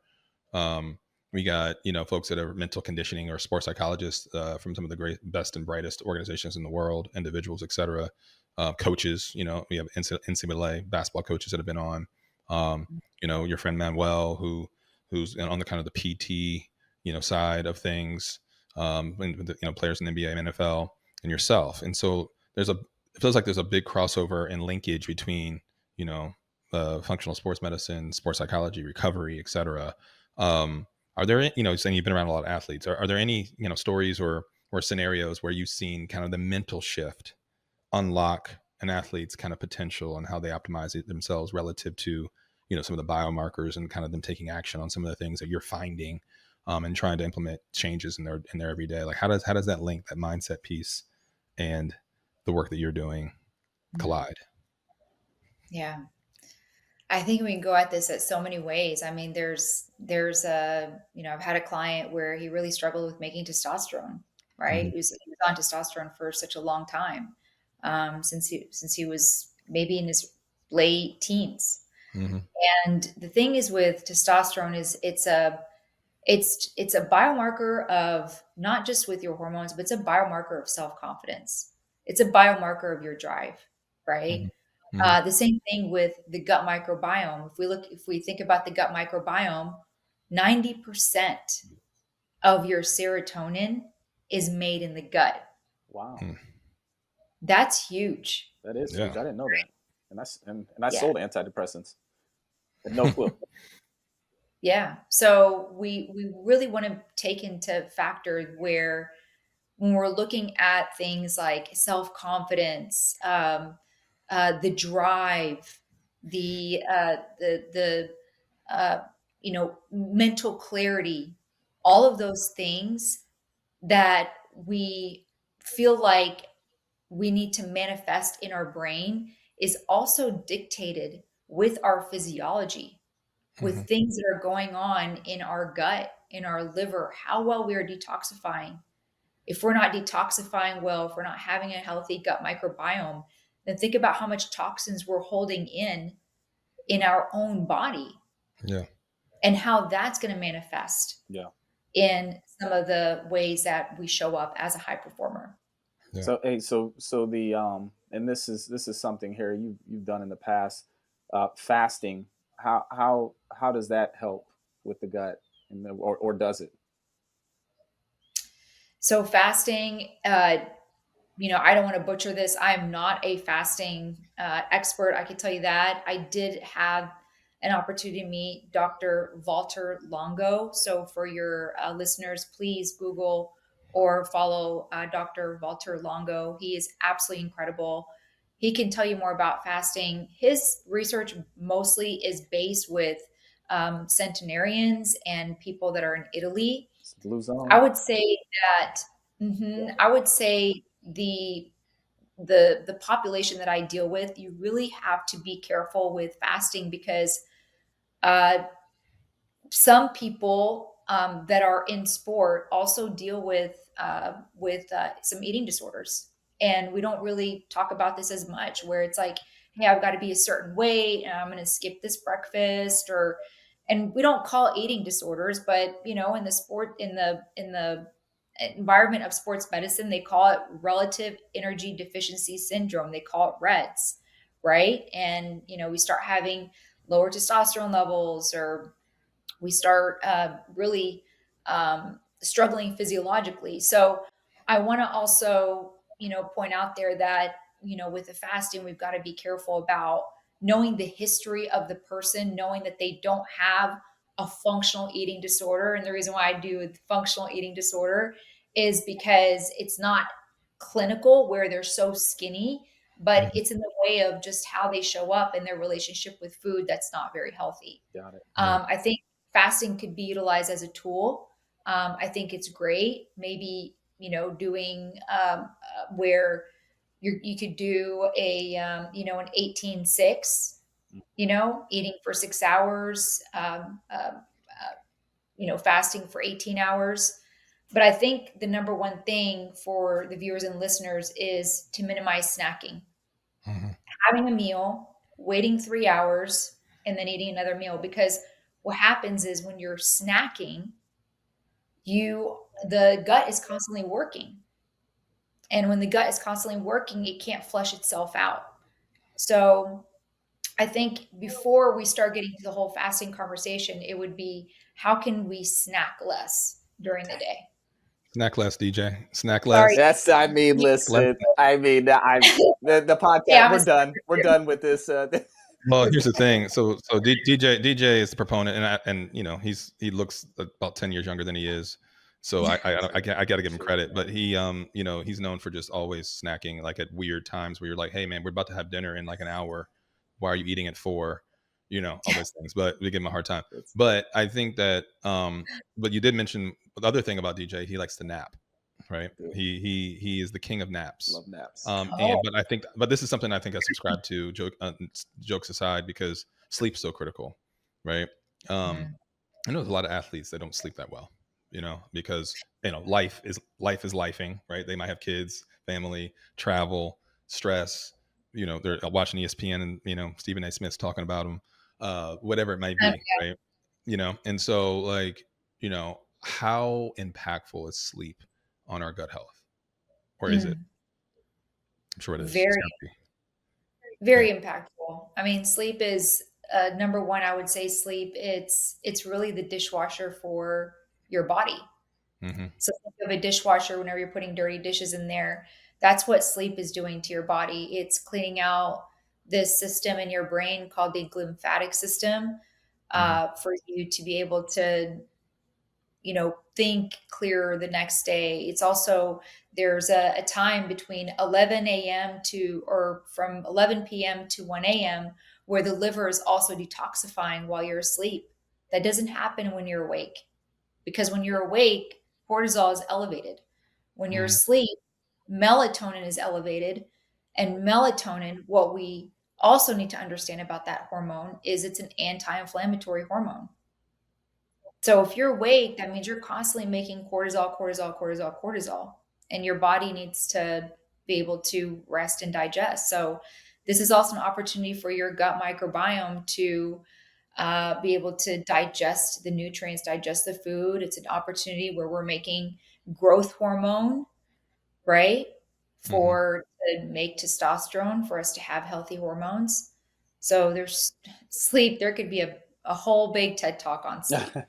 We got, folks that are mental conditioning or sports psychologists from some of the best and brightest organizations in the world, individuals, etc. Coaches, we have NCAA basketball coaches that have been on. Your friend Manuel, who's on the kind of the PT, side of things, players in the NBA and NFL, and yourself. And so it feels like there's a big crossover and linkage between, functional sports medicine, sports psychology, recovery, etc. Are there, saying you've been around a lot of athletes, are there any, stories or scenarios where you've seen kind of the mental shift unlock an athlete's kind of potential and how they optimize it themselves relative to, some of the biomarkers and kind of them taking action on some of the things that you're finding, and trying to implement changes in their everyday? Like how does that link, that mindset piece and the work that you're doing collide? Yeah. I think we can go at this at so many ways. I mean, there's I've had a client where he really struggled with making testosterone, right? He was on testosterone for such a long time, since he was maybe in his late teens. And the thing is with testosterone is it's a biomarker of not just with your hormones, but it's a biomarker of self-confidence. It's a biomarker of your drive, right? The same thing with the gut microbiome. If we think about the gut microbiome, 90% of your serotonin is made in the gut. Wow. That's huge. That is huge. I didn't know that. And I Yeah. sold antidepressants. Had no clue. Yeah. So we really want to take into factor where when we're looking at things like self-confidence, the drive, the mental clarity, all of those things that we feel like we need to manifest in our brain is also dictated with our physiology, with things that are going on in our gut, in our liver, how well we are detoxifying. If we're not detoxifying well, if we're not having a healthy gut microbiome, then think about how much toxins we're holding in our own body. Yeah. And how that's going to manifest in some of the ways that we show up as a high performer. Yeah. So hey, so the and this is something here you've done in the past, fasting. How does that help with the gut, or does it? So fasting, I don't want to butcher this. I am not a fasting expert. I can tell you that. I did have an opportunity to meet Dr. Walter Longo. So for your listeners, please Google or follow Dr. Walter Longo. He is absolutely incredible. He can tell you more about fasting. His research mostly is based with centenarians and people that are in Italy. It's blue zone. I would say that I would say the population that I deal with, you really have to be careful with fasting because some people that are in sport also deal with some eating disorders, and we don't really talk about this as much. Where it's like, hey, I've got to be a certain weight, and I'm going to skip this breakfast, and we don't call eating disorders, but in the sport, in the environment of sports medicine, they call it relative energy deficiency syndrome. They call it REDS, right? And, we start having lower testosterone levels, or we start really struggling physiologically. So I want to also, point out there that, with the fasting, we've got to be careful about knowing the history of the person, knowing that they don't have a functional eating disorder. And the reason why I do with functional eating disorder is because it's not clinical where they're so skinny, but it's in the way of just how they show up in their relationship with food that's not very healthy. Got it. I think fasting could be utilized as a tool. I think it's great. Maybe, doing where you could do an 18-6, eating for 6 hours, fasting for 18 hours. But I think the number one thing for the viewers and listeners is to minimize snacking. Having a meal, waiting 3 hours, and then eating another meal. Because what happens is when you're snacking, the gut is constantly working. And when the gut is constantly working, it can't flush itself out. So I think before we start getting to the whole fasting conversation, it would be, how can we snack less during the day? Snack less, DJ. Snack Sorry. less. That's, I mean, listen, I mean, the podcast, Yeah, we're done. We're done with this. Well, here's the thing. So DJ is the proponent, and he looks about 10 years younger than he is. So I got to give him credit, but he he's known for just always snacking like at weird times where you're like, hey man, we're about to have dinner in like an hour. Why are you eating at 4? All those things. But we give him a hard time. But I think that but you did mention the other thing about DJ, he likes to nap. Right. He is the king of naps. Love naps. But this is something I think I subscribe to, jokes aside, because sleep's so critical. Right. I know there's a lot of athletes that don't sleep that well, because, life is lifing, right? They might have kids, family, travel, stress, they're watching ESPN and, Stephen A. Smith's talking about them, whatever it might be. Okay. Right. And so like, how impactful is sleep on our gut health, or is it? I'm sure it is. Very impactful. I mean, sleep is number one. I would say sleep. It's really the dishwasher for your body. So think of a dishwasher. Whenever you're putting dirty dishes in there, that's what sleep is doing to your body. It's cleaning out this system in your brain called the lymphatic system, for you to be able to think clearer the next day. It's also, there's a time between 11 a.m. or from 11 p.m. to 1 a.m. where the liver is also detoxifying while you're asleep. That doesn't happen when you're awake, because when you're awake, cortisol is elevated. When you're asleep, melatonin is elevated. And melatonin, what we also need to understand about that hormone is it's an anti-inflammatory hormone. So if you're awake, that means you're constantly making cortisol, and your body needs to be able to rest and digest. So this is also an opportunity for your gut microbiome to be able to digest the nutrients, digest the food. It's an opportunity where we're making growth hormone, right? To make testosterone, for us to have healthy hormones. So there's sleep. There could be a whole big TED talk on sleep.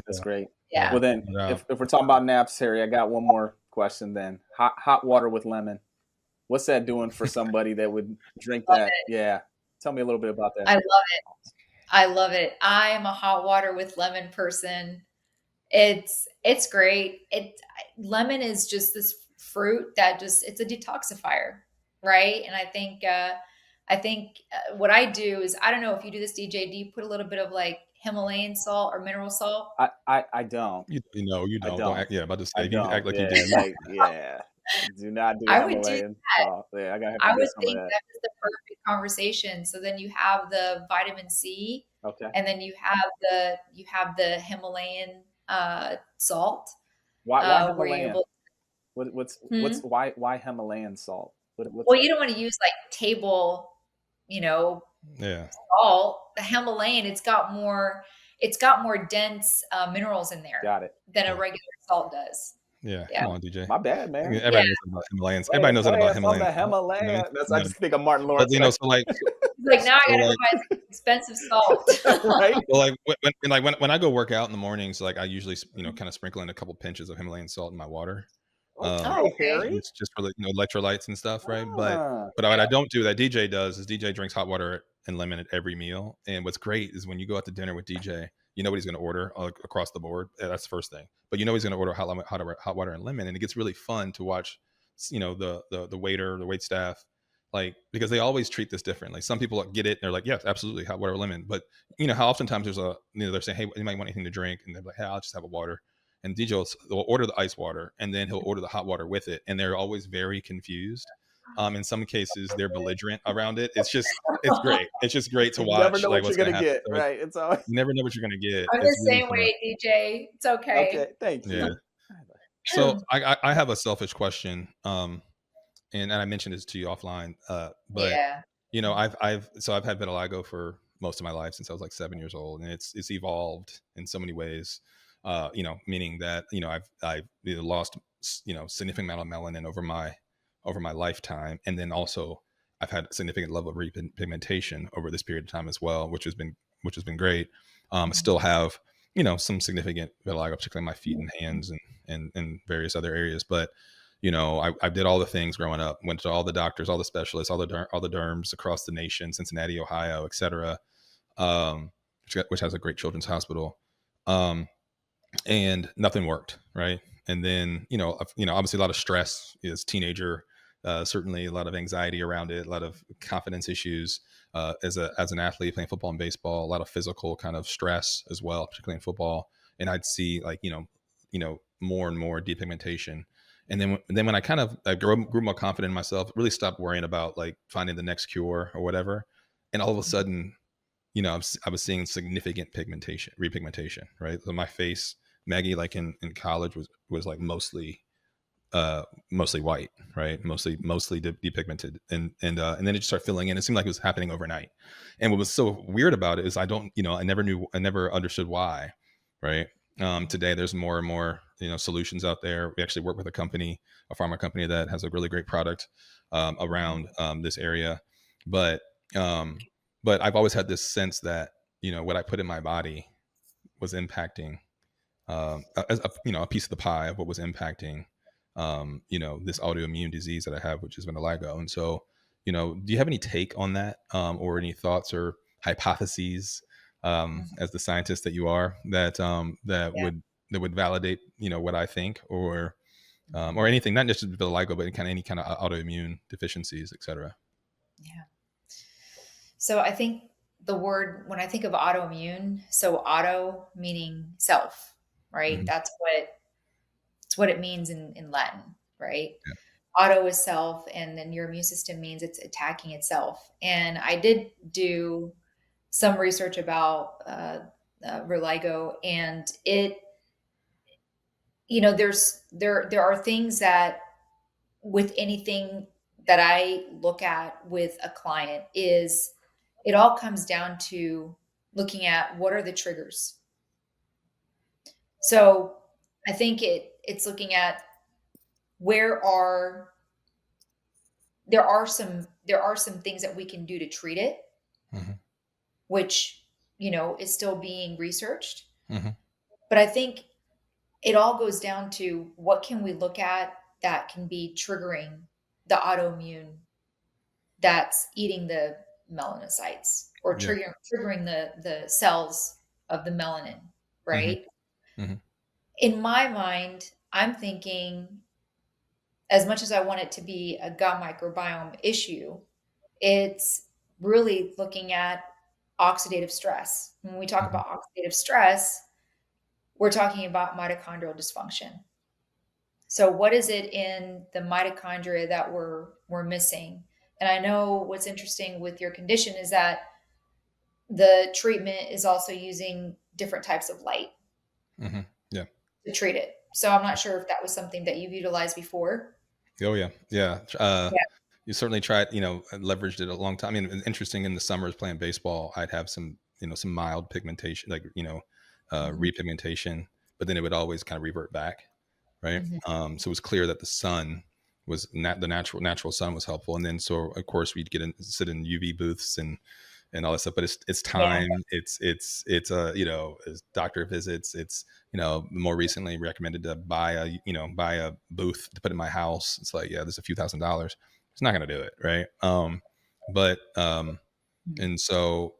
That's great. Yeah. Well, then, if we're talking about naps, Harry, I got one more question then. Hot water with lemon. What's that doing for somebody that would drink that? Yeah. Tell me a little bit about that. I love it. I am a hot water with lemon person. It's great. Lemon is just this fruit that it's a detoxifier, right? And I think what I do is, I don't know if you do this, DJ, do you put a little bit of like Himalayan salt or mineral salt? I don't. You don't. Don't act, about to say, you act like you do. do. Do not do I would do Himalayan salt. Yeah, I would think that is the perfect conversation. So then you have the vitamin C, okay, and then you have the Himalayan salt. Why Himalayan? Why Himalayan salt? Well, you don't want to use like table, salt. The Himalayan, it's got more dense minerals in there. Got it. Than a regular salt does. Yeah, Yeah. come on, DJ. My bad, I mean, man. Yeah. everybody knows about Himalayans. Go Everybody ahead, knows go that about ahead from Himalayan the salt. You know what I Himalaya. mean? You I know, just think of Martin but Lawrence. you know, so like, He's like, now I so gotta like, go buy some expensive salt. Right? well, like when I go work out in the mornings, like I usually kind of sprinkle in a couple pinches of Himalayan salt in my water. Oh, Okay, okay. Harry. Just for like electrolytes and stuff, right? Ah, But what I don't do that DJ does is DJ drinks hot water and lemon at every meal. And what's great is when you go out to dinner with DJ, you know what he's going to order across the board. That's the first thing. But you know he's going to order hot water and lemon, and it gets really fun to watch. The waiter, the wait staff, like because they always treat this differently. Some people get it and they're like, yes, absolutely, hot water, lemon. But how oftentimes there's they're saying, hey, you might want anything to drink, and they're like, hey, I'll just have a water. And DJ will order the ice water and then he'll order the hot water with it. And they're always very confused. In some cases, they're belligerent around it. It's great. It's just great to you never watch know like what you're what's going gonna to happen. get, So right? It's always you never know what you're going to get. I'm It's the really same fun. way, DJ. It's okay. okay. Thank you. Yeah. So I have a selfish question. And I mentioned this to you offline. But Yeah. I've had vitiligo for most of my life since I was like 7 years old, and it's evolved in so many ways. Meaning that I've either lost significant amount of melanin over my lifetime, and then also I've had a significant level of repigmentation over this period of time as well, which has been great. I still have some significant vitiligo, particularly in my feet and hands and various other areas, but I did all the things growing up, went to all the doctors, all the specialists, all the derms across the nation, Cincinnati, Ohio, etc., which has a great children's hospital, and nothing worked, right? And then obviously a lot of stress as a teenager, certainly a lot of anxiety around it, a lot of confidence issues as an athlete playing football and baseball, a lot of physical kind of stress as well, particularly in football. And I'd see more and more depigmentation. And then when I grew more confident in myself, really stopped worrying about like finding the next cure or whatever. And all of a sudden, I was seeing significant repigmentation, right? So my face, Maggie, like in college was like mostly white, right? Mostly depigmented. And then it just started filling in. It seemed like it was happening overnight. And what was so weird about it is I never understood why, right? Today there's more and more solutions out there. We actually work with a pharma company that has a really great product around this area, but I've always had this sense that what I put in my body was impacting a piece of the pie of what was impacting this autoimmune disease that I have, which is vitiligo. And so do you have any take on that, or any thoughts or hypotheses, as the scientist that you are, that would validate what I think, or anything, not just vitiligo, but any kind of autoimmune deficiencies, etc. Yeah. So I think the word, when I think of autoimmune, so auto meaning self, right? Mhm. That's what it means in Latin, right? Yeah. Auto is self, and then your immune system means it's attacking itself. And I did do some research about vitiligo, and there are things that with anything that I look at with a client is it all comes down to looking at what are the triggers. So I think it's looking at there are some things that we can do to treat it, Mhm. which is still being researched. Mhm. But I think it all goes down to what can we look at that can be triggering the autoimmune that's eating the melanocytes, or Yeah. triggering the cells of the melanin, Mhm. right? Mhm. In my mind, I'm thinking, as much as I want it to be a gut microbiome issue, it's really looking at oxidative stress. When we talk Mhm. about oxidative stress, we're talking about mitochondrial dysfunction. So what is it in the mitochondria that we're missing? And I know what's interesting with your condition is that the treatment is also using different types of light Mhm. Yeah. to treat it. So I'm not sure if that was something that you've utilized before. Oh yeah. Yeah. Yeah. You certainly tried, leveraged it a long time. I mean, it's interesting, in the summers playing baseball, I'd have some mild pigmentation, like, Mhm. repigmentation, but then it would always kind of revert back. right? Mhm. So it was clear that the sun was the natural sun was helpful. And then so of course we'd sit in UV booths and all that stuff. But it's Yeah. time. It's it's doctor visits. It's more recently recommended to buy a booth to put in my house. It's like, yeah, there's a few $1,000s. It's not gonna do it, right? But Mhm. and so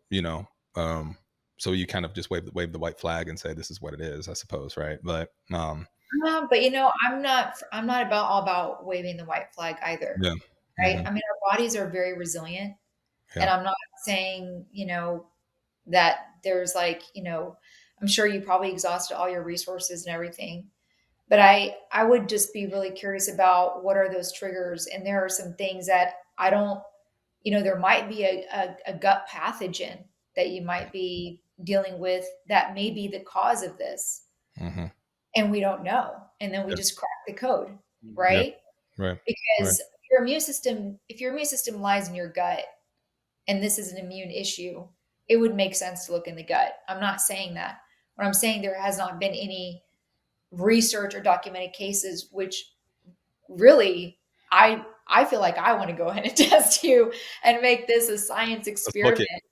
so you kind of just wave the white flag and say this is what it is, I suppose, right? But But I'm not about all about waving the white flag either, yeah, right? hmm I mean, our bodies are very resilient, and yeah, I'm not saying, that there's like, I'm sure you probably exhausted all your resources and everything. But I would just be really curious about what are those triggers. And there are some things that I don't, there might be a gut pathogen that you might be dealing with that may be the cause of this. hmm And we don't know. And then we yeah, just crack the code, yeah, right? right, right, Because if your immune system lies in your gut and this is an immune issue, it would make sense to look in the gut. I'm not saying that. What I'm saying, there has not been any research or documented cases, which really I feel like I want to go ahead and test you and make this a science let's book experiment. it.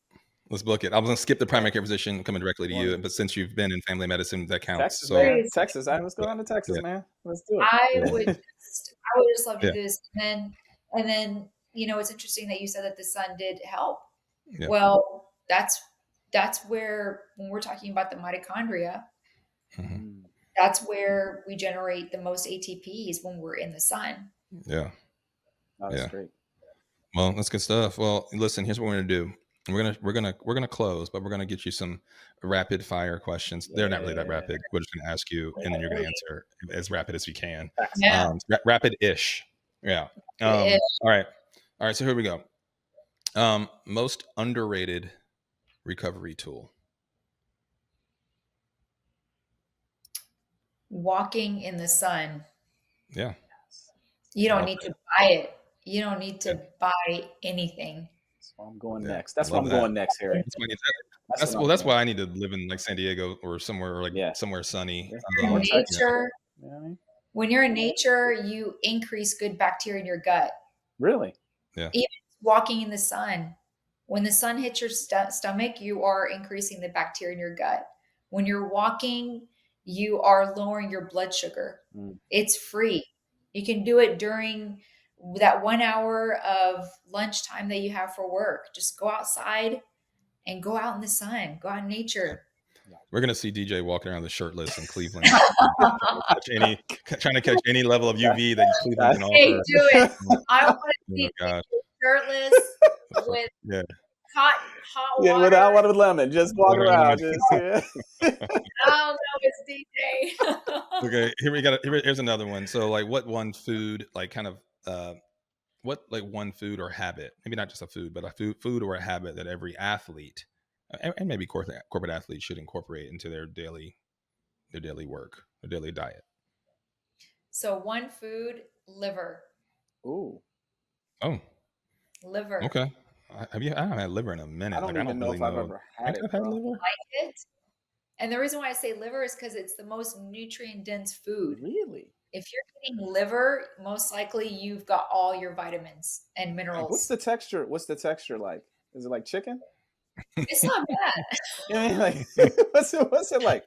Let's book it. I was gonna skip the Yeah. primary care physician coming directly to you, Well, but since you've been in family medicine, that counts. Texas, So man. Seriously, Texas. Let's go yeah, down to Texas, yeah, man. Let's do I yeah, would it. I would just love to yeah, do this. And then, it's interesting that you said that the sun did help. yeah. Well, that's where, when we're talking about the mitochondria, hmm Mm. that's where we generate the most ATPs when we're in the sun. Yeah, Oh, that's yeah. great. Well, that's good stuff. Well, listen, here's what we're gonna do. We're gonna close, but we're gonna get you some rapid fire questions. They're not really that Yeah. rapid. We're just gonna ask you, and then you're gonna answer as rapid as you can. Facts. Yeah. Rapid-ish. Yeah. All right. All right. So here we go. Most underrated recovery tool. Walking in the sun. Yeah. You I don't like need that. to buy it. You don't need Yeah. to buy anything. That's where I'm going Yeah. next. I That's where love I'm that. going next, Harry. That's why I need That's what I'm that's doing. why I need to live in like San Diego or somewhere or like Yeah. somewhere sunny. Yeah. In Or Texas. Yeah. nature, You know what I mean? when you're in nature, you increase good bacteria in your gut. Really? Yeah. Even walking in the sun, when the sun hits your stomach, you are increasing the bacteria in your gut. When you're walking, you are lowering your blood sugar. Mm. It's free. You can do it during that 1 hour of lunchtime that you have for work. Just go outside and go out in the sun, go out in nature. We're gonna see DJ walking around the shirtless in Cleveland, trying to catch any level of UV that Cleveland can Hey, offer. do it. Oh I want to my see gosh. people shirtless with Yeah. hot Yeah, water. without one with lemon. Just walk Water around. lemon. Just yeah. Oh no, it's DJ. Okay, here's another one. So like what one food, like kind of what like one food or habit, maybe not just a food, but a food or a habit that every athlete and maybe corporate athletes should incorporate into their daily work, their daily diet. So one food, liver. Ooh. Oh, Liver. okay. I haven't had liver in a I minute. don't Like I even don't know really if I've know. ever I had think it, I've had bro. liver. Like it. And the reason why I say liver is because it's the most nutrient dense food. Really? If you're eating liver, most likely you've got all your vitamins and What's minerals. the texture? What's the texture like? Is it like chicken? It's not bad. You know what I mean? Like what's it like?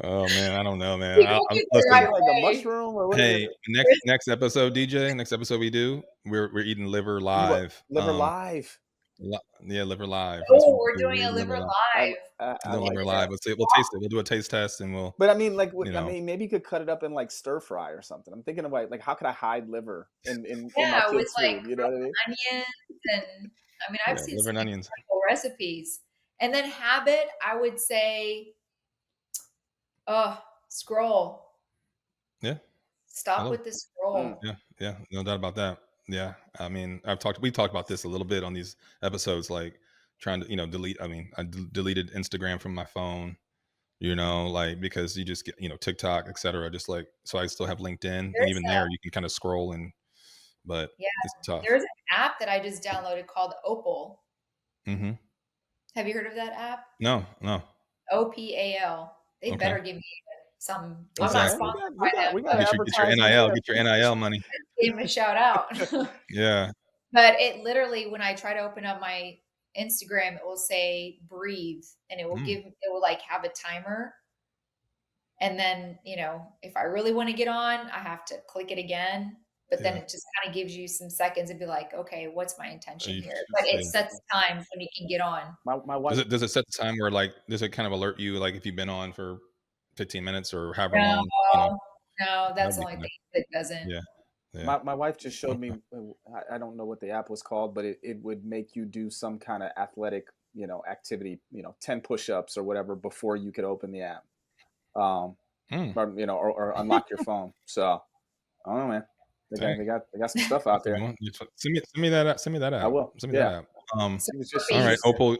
Oh man, I don't know, man. You I'll, cook I'll it the Is listen. it right like a way. mushroom or what is Hey, it? next episode, DJ. Next episode we do, we're eating liver live. Liver live. Yeah, liver live. That's Oh, what we're we're doing a doing. liver I, live. I Doing like liver Is live. it We'll taste it. We'll do a taste test, and we'll, But I mean, like, you know, maybe you could cut it up in like stir fry or something. I'm thinking about like how could I hide liver in my Yeah, with kids' like food? You know what I mean? onions and I've yeah, seen liver some and onions. incredible recipes. And then habit, I would say, scroll. Yeah, I Stop love with it. the scroll. Yeah, no doubt about that. Yeah, I mean, we talked about this a little bit on these episodes, like trying to, delete. I mean, deleted Instagram from my phone, like because you just get, TikTok, etc. Just like, so I still have LinkedIn, and There's even there you can kind of scroll but Yeah, it's tough. there's an app that I just downloaded called Opal. Mm-hmm. Have you heard of that app? No. OPAL. they Okay. better give me some. I'm not Exactly. sponsored by them, We got but Get your advertising NIL. here. Get your NIL money. give them a shout out. Yeah. But it literally, when I try to open up my Instagram, it will say breathe, and it will like have a timer. And then, if I really want to get on, I have to click it again. But then Yeah. it just kind of gives you some seconds and be like, okay, what's my Are intention you here? But it yeah. sets times when you can get on. My wife. Does it set the time where like does it kind of alert you like if you've been on for 15 minutes or however No, long? You know, no, that's that'd the be only kind thing that doesn't. yeah. Yeah. My wife just showed Okay. me. I don't know what the app was called, but it would make you do some kind of athletic, activity, 10 push-ups or whatever before you could open the app, Hmm. or unlock your phone. So I don't know, man. Dang. They got some stuff out there. Send me that out. Send me that I out. will. Send me Yeah. that out. So He was just All right. Opal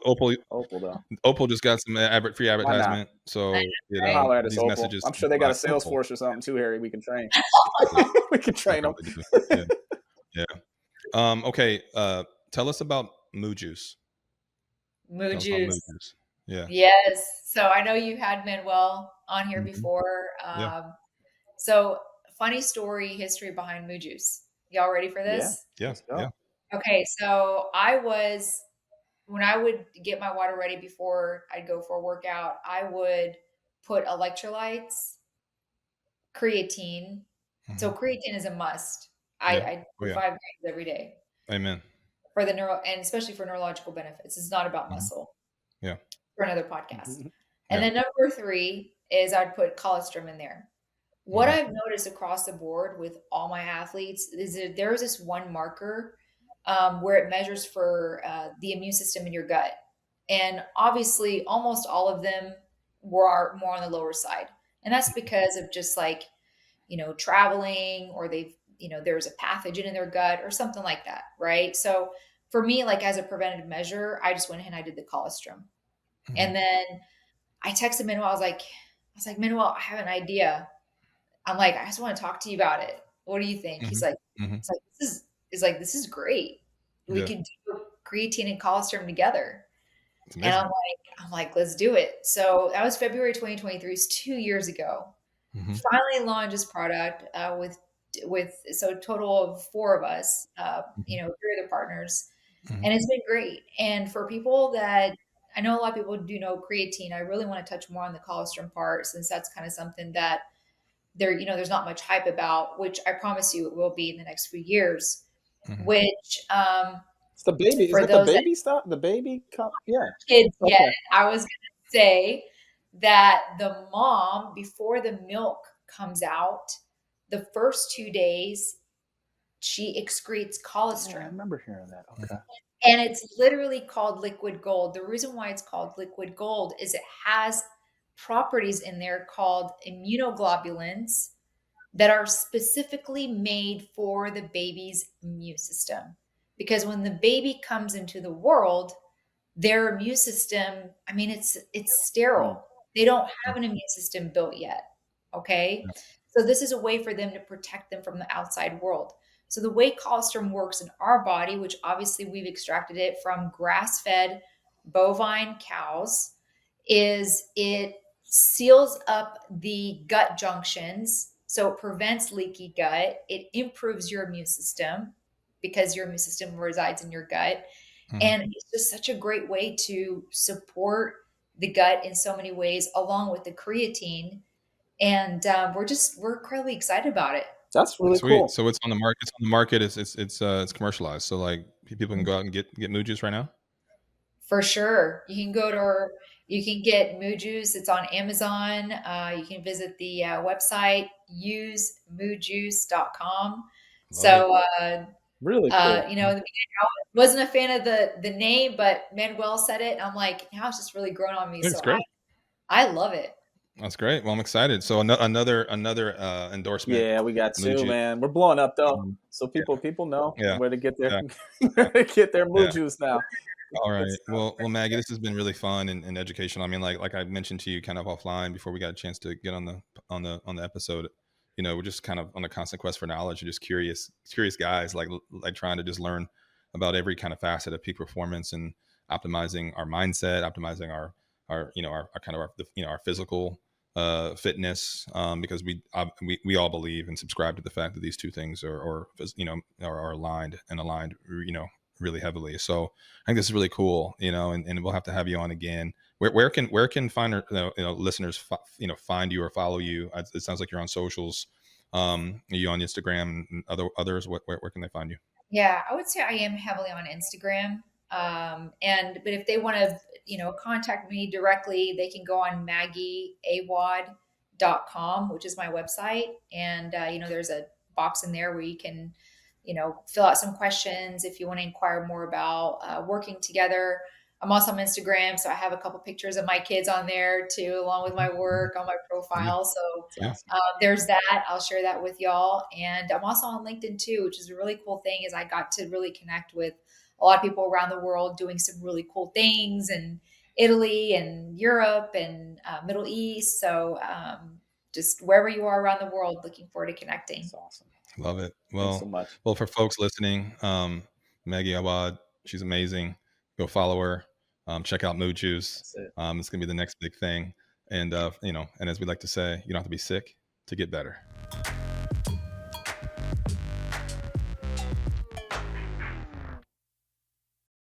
though. Opal just got some free Why not? advertisement. So Right? Holler at us, these Opal. messages. I'm sure they got a sales Opal. force or something too, Harry. We can train. They We can train them. probably do. Yeah. Yeah. Okay. Tell us about Moo Juice. Moo Tell us about Moo Juice. Juice. Yeah. Yes. So I know you had Manuel on here Mhm. before. Yeah. So funny story, history behind Moo Juice. Y'all ready for Yeah. this? Yeah. Let's go. Yeah. Okay. So when I would get my water ready before I'd go for a workout, I would put electrolytes, creatine. So Mhm. creatine is a must. Yeah. I Oh, do yeah. 5 grams every day Amen. for the and especially for neurological benefits. It's not about Mhm. muscle. Yeah. For another podcast. Mhm. And Yeah. then number 3 is I'd put colostrum in there. What Mhm. I've noticed across the board with all my athletes is that there is this one marker where it measures for the immune system in your gut. And obviously, almost all of them were more on the lower side. And that's because of just like, traveling, or there's a pathogen in their gut or something like that. Right. So for me, like as a preventative measure, I just went ahead and I did the colostrum. Mhm. And then I texted Manuel. I was like, Manuel, I have an idea. I'm like, I just want to talk to you about it. What do you think? He's Mhm. like, Mhm. this is great. We Yeah. could do creatine and colostrum together. It's And amazing. I'm like, let's do it. So that was February 2023. It's 2 years ago. Mhm. Finally launched this product so a total of 4 of us, Mhm. 3 other partners, Mhm. and it's been great. And for people that I know, a lot of people do know creatine. I really want to touch more on the colostrum part, since that's kind of something that there's not much hype about, which I promise you it will be in the next few years. Mhm. Which It's the baby. Is for that the those that baby stuff? The baby cup? Yeah. kids get Okay. it, I was going to say that the mom, before the milk comes out, the first 2 days, she excretes Yeah, I colostrum. remember hearing that. Okay. And it's literally called liquid gold. The reason why it's called liquid gold is it has properties in there called immunoglobulins that are specifically made for the baby's immune system. Because when the baby comes into the world, their immune system, I mean, it's sterile. They don't have an immune system built yet. Okay. So this is a way for them to protect them from the outside world. So the way colostrum works in our body, which obviously we've extracted it from grass-fed bovine cows, is it seals up the gut junctions. So it prevents leaky gut. It improves your immune system because your immune system resides in your gut. Mhm. And it's just such a great way to support the gut in so many ways, along with the creatine. And we're incredibly excited about it. That's really Sweet. cool. So it's on the market. It's on the market. It's commercialized. So like people can go out and get Moo Juice right now. For sure. You can get Moo Juice. It's on Amazon. You can visit the website, usemoojuice.com. So, Really cool. in the beginning, I wasn't a fan of the name, but Manuel said it. And I'm like, now it's just really grown on me. It's So great. I love it. That's great. Well, I'm excited. So another endorsement. Yeah, we got Moo 2, Juice. man. We're blowing up though. So Yeah. people know Yeah. where to get their Yeah. where to get their Moo Yeah. Juice now. All right. Well, Maggie, this has been really fun and educational. I mean, like I mentioned to you kind of offline before we got a chance to get on the episode. We're just kind of on a constant quest for knowledge and just curious guys like trying to just learn about every kind of facet of peak performance and optimizing our mindset, optimizing our kind of our physical fitness, because we all believe and subscribe to the fact that these two things are aligned and aligned, really heavily. So I think this is really cool, and we'll have to have you on again. Where can find listeners find you or follow you? It sounds like you're on socials. Are you on Instagram and others? Where can they find you? Yeah, I would say I am heavily on Instagram. But if they want to, contact me directly, they can go on maggieawad.com, which is my website. And, there's a box in there where you can, fill out some questions if you want to inquire more about working together. I'm also on Instagram, so I have a couple pictures of my kids on there too, along with my work on my Yeah. profile. So Yeah. there's that. I'll share that with y'all. And I'm also on LinkedIn too, which is a really cool thing. Is I got to really connect with a lot of people around the world doing some really cool things, in Italy and Europe and Middle East. So just wherever you are around the world, looking forward to connecting. That's awesome. Love it. Thanks so much. Well, for folks listening, Maggie Awad, she's amazing. Go follow her. Check out Mood Juice. That's it. It's gonna be the next big thing. And and as we like to say, you don't have to be sick to get better.